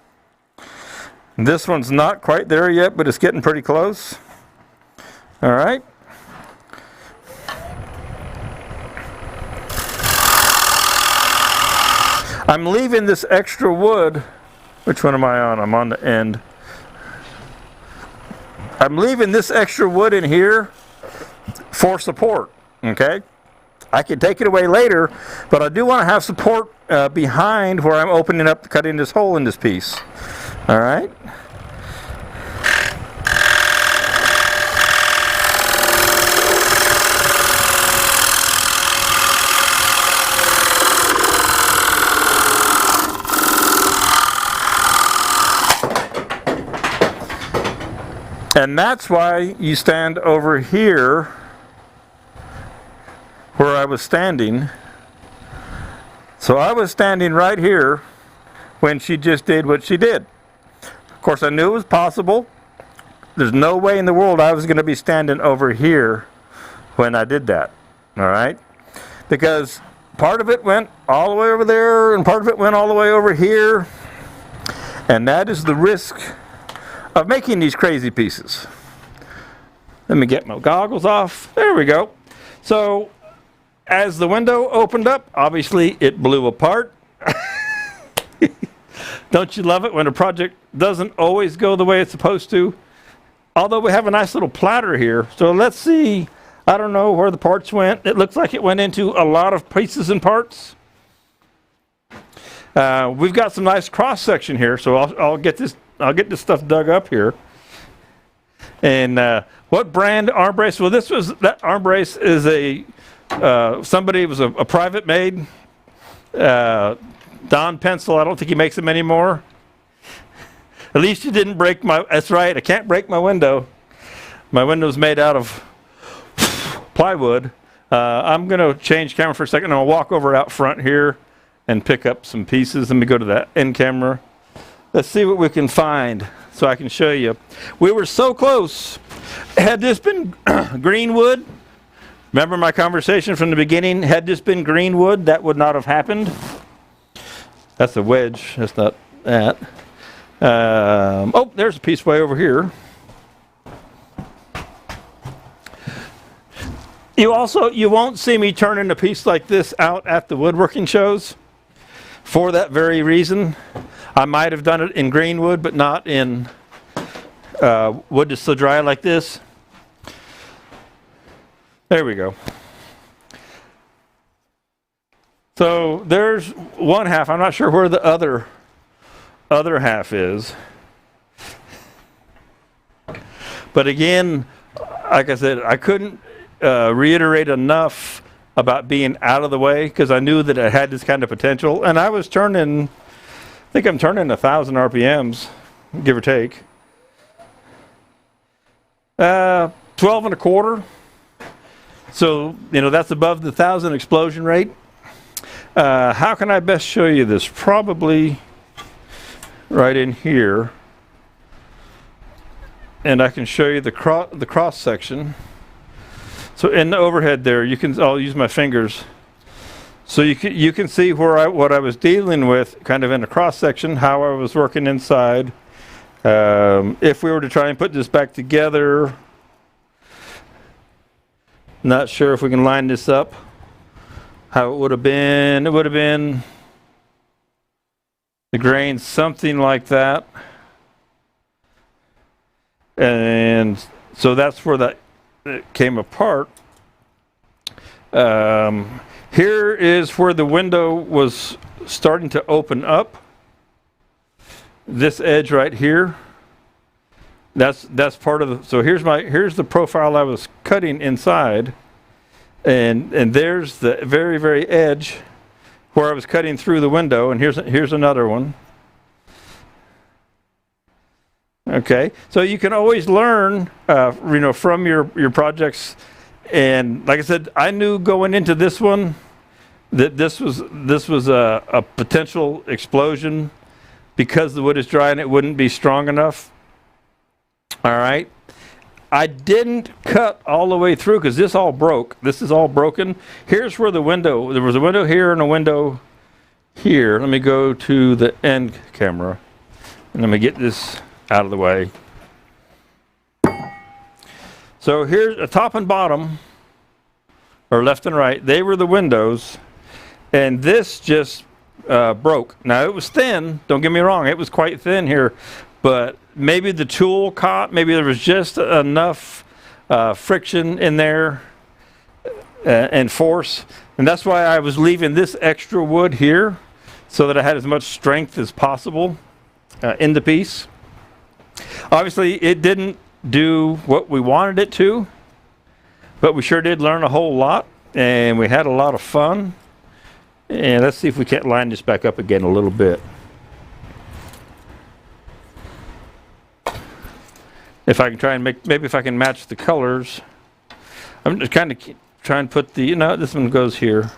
This one's not quite there yet, but it's getting pretty close. All right. I'm leaving this extra wood. Which one am I on? I'm on the end. I'm leaving this extra wood in here for support, okay? I can take it away later, but I do want to have support behind where I'm opening up, cutting this hole in this piece. All right? And that's why you stand over here where I was standing. So I was standing right here when she just did what she did. Of course, I knew it was possible. There's no way in the world I was going to be standing over here when I did that. All right? Because part of it went all the way over there and part of it went all the way over here. And that is the risk of making these crazy pieces. Let me get my goggles off. There we go. So as the window opened up, obviously it blew apart. Don't you love it when a project doesn't always go the way it's supposed to? Although we have a nice little platter here. So let's see I don't know where the parts went. It looks like it went into a lot of pieces and parts. We've got some nice cross section here, so I'll get this stuff dug up here. And what brand arm brace? Well, that arm brace is somebody was a private made. Don Pencil. I don't think he makes them anymore. At least you didn't break my. That's right. I can't break my window. My window's made out of plywood. I'm going to change camera for a second. I'll walk over out front here and pick up some pieces. Let me go to that end camera. Let's see what we can find so I can show you. We were so close. Had this been green wood, remember my conversation from the beginning? Had this been green wood, that would not have happened. That's a wedge. That's not that. Oh, there's a piece way over here. You won't see me turning a piece like this out at the woodworking shows for that very reason. I might have done it in green wood, but not in wood that's so dry like this. There we go. So there's one half. I'm not sure where the other half is. But again, like I said, I couldn't reiterate enough about being out of the way because I knew that it had this kind of potential. And I was turning, I think I'm turning 1,000 RPMs, give or take. 12 and a quarter. So, that's above the 1,000 explosion rate. How can I best show you this? Probably right in here. And I can show you the cross section. So in the overhead there, I'll use my fingers. So you can see what I was dealing with kind of in a cross section, how I was working inside. If we were to try and put this back together, not sure if we can line this up. How it would have been the grain, something like that. And so that's where it came apart. Here is where the window was starting to open up. This edge right here. That's part of the. So here's the profile I was cutting inside, and there's the very, very edge where I was cutting through the window. And here's another one. Okay, so you can always learn, from your projects. And like I said, I knew going into this one that this was a potential explosion because the wood is dry and it wouldn't be strong enough. All right, I didn't cut all the way through because this all broke. This is all broken. Here's where there was a window here and a window here. Let me go to the end camera and let me get this out of the way. So here's a top and bottom, or left and right. They were the windows, and this just broke. Now it was thin. Don't get me wrong; it was quite thin here, but maybe the tool caught. Maybe there was just enough friction in there and force, and that's why I was leaving this extra wood here, so that I had as much strength as possible in the piece. Obviously, it didn't do what we wanted it to, but we sure did learn a whole lot, and we had a lot of fun. And let's see if we can't line this back up again a little bit. If I can try and maybe if I can match the colors. I'm just kind of trying to put this one goes here.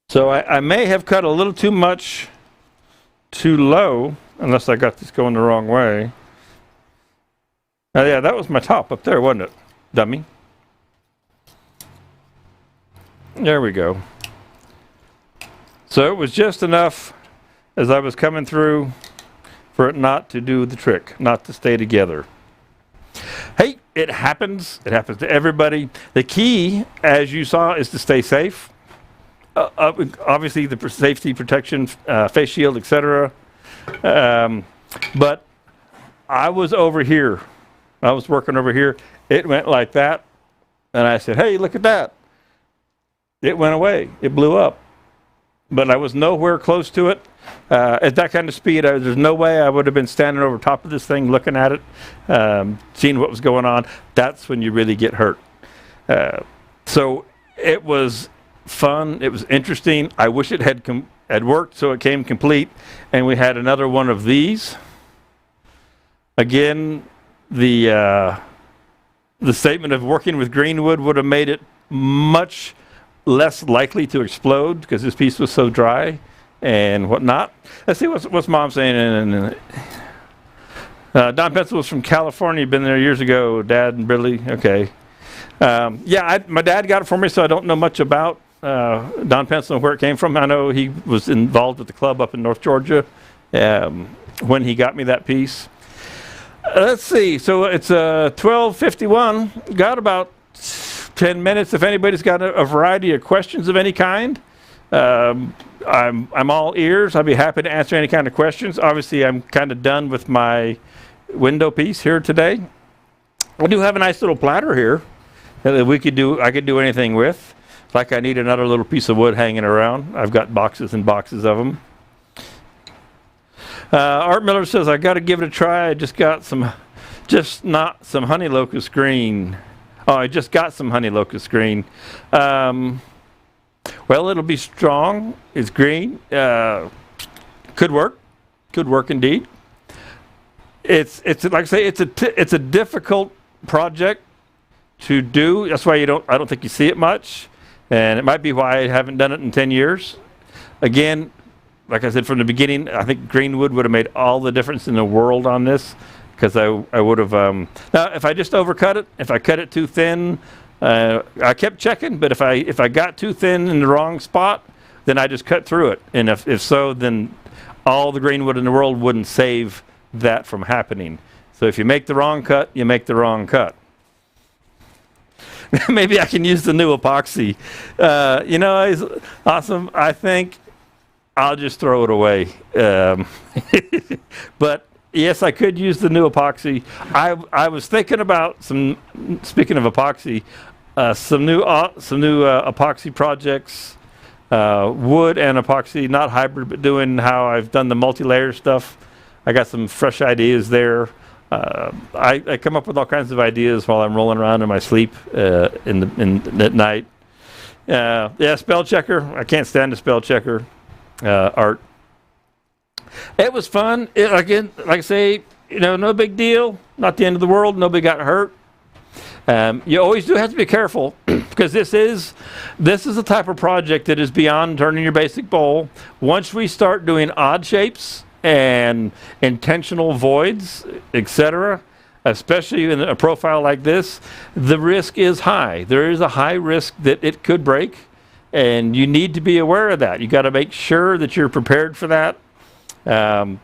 So I may have cut a little too much too low, unless I got this going the wrong way. Oh yeah, that was my top up there, wasn't it, dummy? There we go. So it was just enough as I was coming through for it not to do the trick, not to stay together. Hey, it happens. It happens to everybody. The key, as you saw, is to stay safe. Obviously, the safety protection, face shield, etc. But I was over here. I was working over here. It went like that. And I said, hey, look at that. It went away. It blew up. But I was nowhere close to it. At that kind of speed, there's no way I would have been standing over top of this thing looking at it, seeing what was going on. That's when you really get hurt. So it was fun. It was interesting. I wish it had worked so it came complete. And we had another one of these. Again, the statement of working with green wood would have made it much less likely to explode because this piece was so dry and whatnot. Let's see what's Mom saying. Don Pencil was from California. Been there years ago. Dad and Billy. Okay. My dad got it for me, so I don't know much about Don Pencil and where it came from. I know he was involved with the club up in North Georgia when he got me that piece. Let's see. So it's 12:51. Got about 10 minutes. If anybody's got a variety of questions of any kind, I'm all ears. I'll be happy to answer any kind of questions. Obviously, I'm kind of done with my window piece here today. I do have a nice little platter here that I could do anything with. Like I need another little piece of wood hanging around. I've got boxes and boxes of them. Art Miller says, I got to give it a try. I just got not some honey locust green. Oh, I just got some honey locust green. Well, it'll be strong. It's green. Could work. Could work indeed. It's like I say, it's a difficult project to do. That's why I don't think you see it much. And it might be why I haven't done it in 10 years. Again, like I said from the beginning, I think green wood would have made all the difference in the world on this, because I would have. Now, if I just overcut it, if I cut it too thin, I kept checking. But if I got too thin in the wrong spot, then I just cut through it. And if so, then all the green wood in the world wouldn't save that from happening. So if you make the wrong cut, you make the wrong cut. Maybe I can use the new epoxy. It's awesome. I think I'll just throw it away. But yes, I could use the new epoxy. I was thinking about speaking of epoxy, some new epoxy projects, wood and epoxy, not hybrid, but doing how I've done the multi-layer stuff. I got some fresh ideas there. I come up with all kinds of ideas while I'm rolling around in my sleep at night. Spell checker. I can't stand the spell checker art. It was fun. Again, like I say, no big deal. Not the end of the world. Nobody got hurt. You always do have to be careful because this is the type of project that is beyond turning your basic bowl. Once we start doing odd shapes and intentional voids, etc., especially in a profile like this, the risk is high. There is a high risk that it could break, and you need to be aware of that. You got to make sure that you're prepared for that. And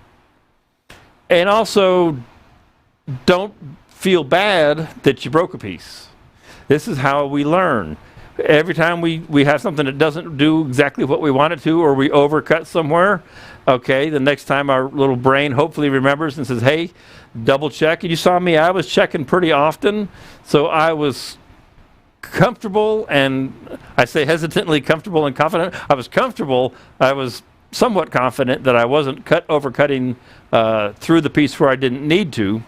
also, don't feel bad that you broke a piece. This is how we learn. Every time we have something that doesn't do exactly what we want it to, or we overcut somewhere, okay, the next time our little brain hopefully remembers and says, hey, double check. And you saw me, I was checking pretty often, so I was comfortable, and I say hesitantly comfortable and confident. I was comfortable. I was somewhat confident that I wasn't overcutting through the piece where I didn't need to.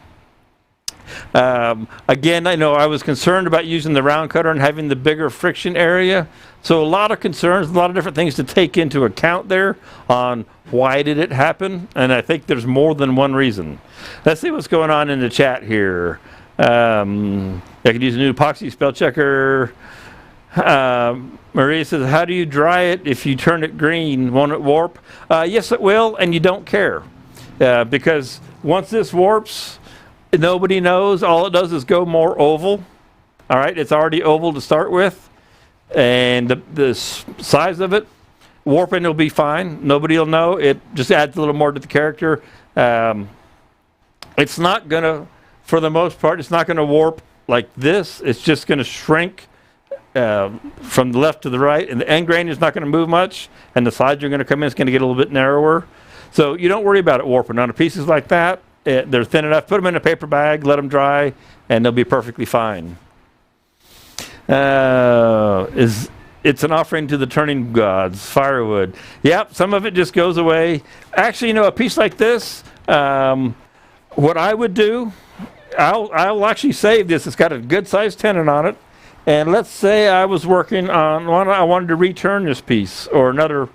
Again, I know I was concerned about using the round cutter and having the bigger friction area. So a lot of concerns, a lot of different things to take into account there on why did it happen. And I think there's more than one reason. Let's see what's going on in the chat here. I could use a new epoxy spell checker. Maria says, how do you dry it if you turn it green? Won't it warp? Yes, it will, and you don't care. Because once this warps, nobody knows. All it does is go more oval. All right, it's already oval to start with. And the size of it, warping will be fine. Nobody will know. It just adds a little more to the character. It's not going to, for the most part, it's not going to warp like this. It's just going to shrink from the left to the right. And the end grain is not going to move much. And the sides are going to come in. It's going to get a little bit narrower. So you don't worry about it warping. On pieces like that, they're thin enough. Put them in a paper bag, let them dry, and they'll be perfectly fine. It's an offering to the turning gods, firewood. Yep, some of it just goes away. Actually, a piece like this, what I would do, I'll actually save this. It's got a good sized tenon on it. And let's say I was working on one, I wanted to return this piece or another.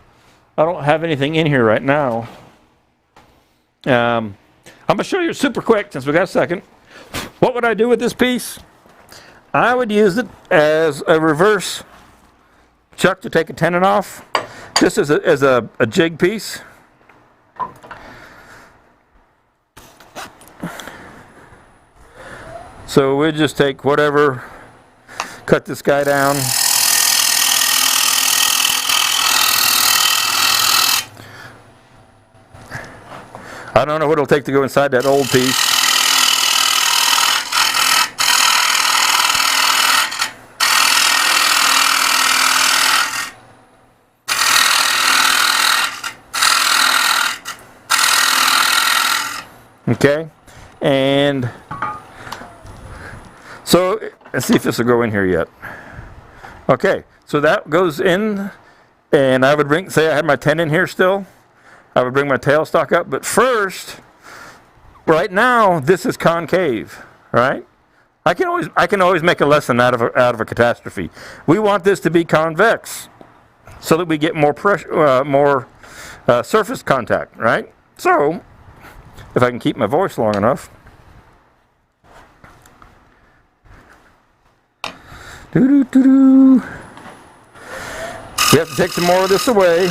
I don't have anything in here right now. I'm going to show you super quick since we got a second. What would I do with this piece? I would use it as a reverse chuck to take a tenon off, just as a jig piece. So we'll just take whatever, cut this guy down. I don't know what it'll take to go inside that old piece. Okay, and so let's see if this will go in here yet. Okay, so that goes in, and I would say I had my tenon here still. I would bring my tailstock up, but first, right now, this is concave, right? I can always make a lesson out of a catastrophe. We want this to be convex, so that we get more pressure, more surface contact, right? So, if I can keep my voice long enough. We have to take some more of this away.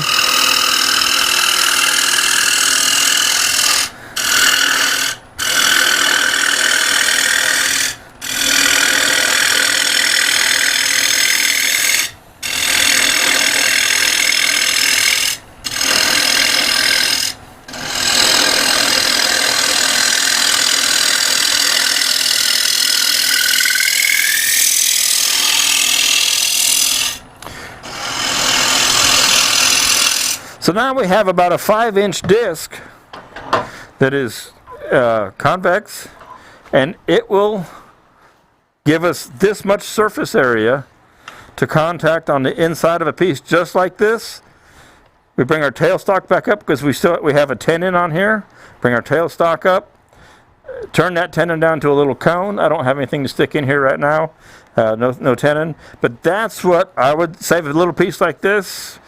So now we have about a 5-inch disc that is convex, and it will give us this much surface area to contact on the inside of a piece just like this. We bring our tailstock back up because we have a tenon on here. Bring our tailstock up, turn that tenon down to a little cone. I don't have anything to stick in here right now, no tenon, but that's what I would save a little piece like this.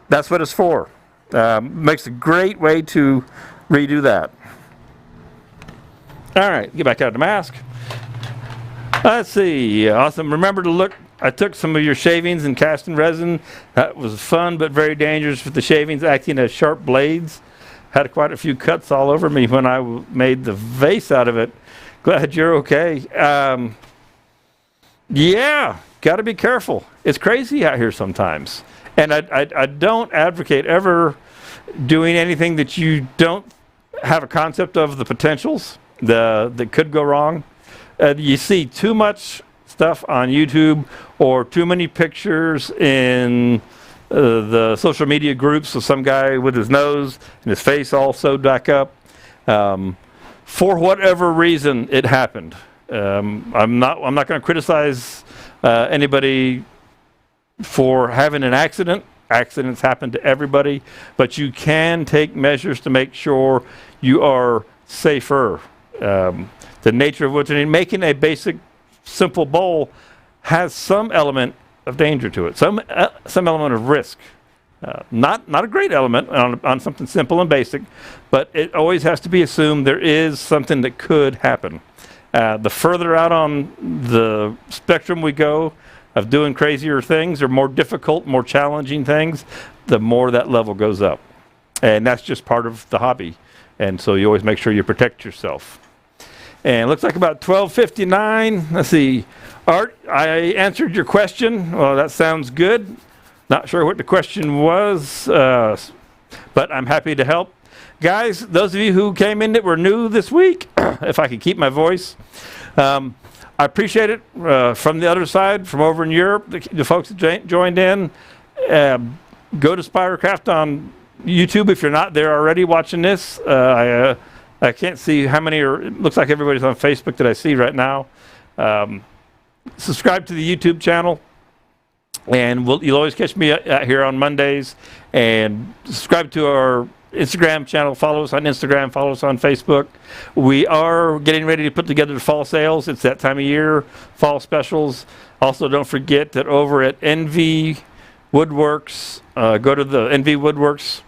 That's what it's for. Makes a great way to redo that. All right, get back out of the mask. Let's see. Awesome. Remember to look. I took some of your shavings and cast in resin. That was fun, but very dangerous with the shavings acting as sharp blades. Had quite a few cuts all over me when I made the vase out of it. Glad you're okay. Yeah, got to be careful. It's crazy out here sometimes. And I don't advocate ever doing anything that you don't have a concept of the potentials that could go wrong. You see too much stuff on YouTube or too many pictures in the social media groups of some guy with his nose and his face all sewed back up. For whatever reason, it happened. I'm not going to criticize anybody for having an accident. Accidents happen to everybody, but you can take measures to make sure you are safer. The nature of woodturning, making a basic, simple bowl has some element of danger to it, some element of risk. Not a great element on something simple and basic, but it always has to be assumed there is something that could happen. The further out on the spectrum we go of doing crazier things or more difficult, more challenging things, the more that level goes up. And that's just part of the hobby. And so you always make sure you protect yourself. And it looks like about 12:59. Let's see. Art, I answered your question. Well, that sounds good. Not sure what the question was, but I'm happy to help. Guys, those of you who came in that were new this week, if I could keep my voice, I appreciate it. From the other side, from over in Europe, the folks that joined in, go to Spiracraft on YouTube, if you're not there already watching this, I can't see how many are. It looks like everybody's on Facebook that I see right now. Subscribe to the YouTube channel, and you'll always catch me out here on Mondays. And subscribe to our Instagram channel. Follow us on Instagram. Follow us on Facebook. We are getting ready to put together the fall sales. It's that time of year, fall specials. Also, don't forget that over at NV Woodworks, go to the NV Woodworks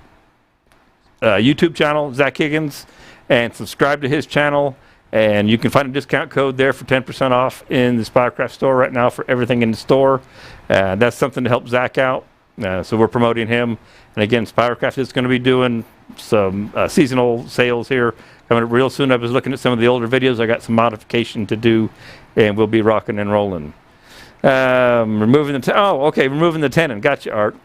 YouTube channel, Zach Higgins, and subscribe to his channel. And you can find a discount code there for 10% off in the Spiracraft store right now for everything in the store. That's something to help Zach out. So we're promoting him. And again, Spiracraft is going to be doing some seasonal sales here coming up real soon. I was looking at some of the older videos. I got some modification to do, and we'll be rocking and rolling. Removing the tenon. Gotcha, Art.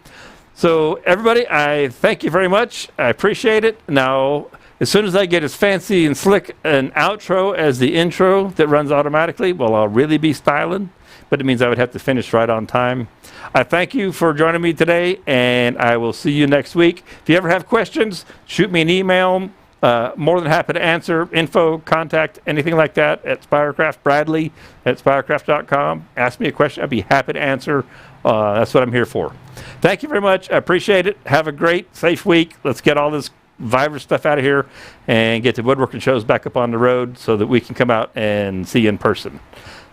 So everybody, I thank you very much. I appreciate it. Now, as soon as I get as fancy and slick an outro as the intro that runs automatically, well, I'll really be styling, but it means I would have to finish right on time. I thank you for joining me today, and I will see you next week. If you ever have questions, shoot me an email. More than happy to answer. Info, contact, anything like that at Spiracraft, Bradley at spiracraft.com. Ask me a question. I'd be happy to answer. That's what I'm here for. Thank you very much. I appreciate it. Have a great, safe week. Let's get all this virus stuff out of here and get the woodworking shows back up on the road so that we can come out and see you in person.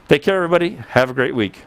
Take care, everybody. Have a great week.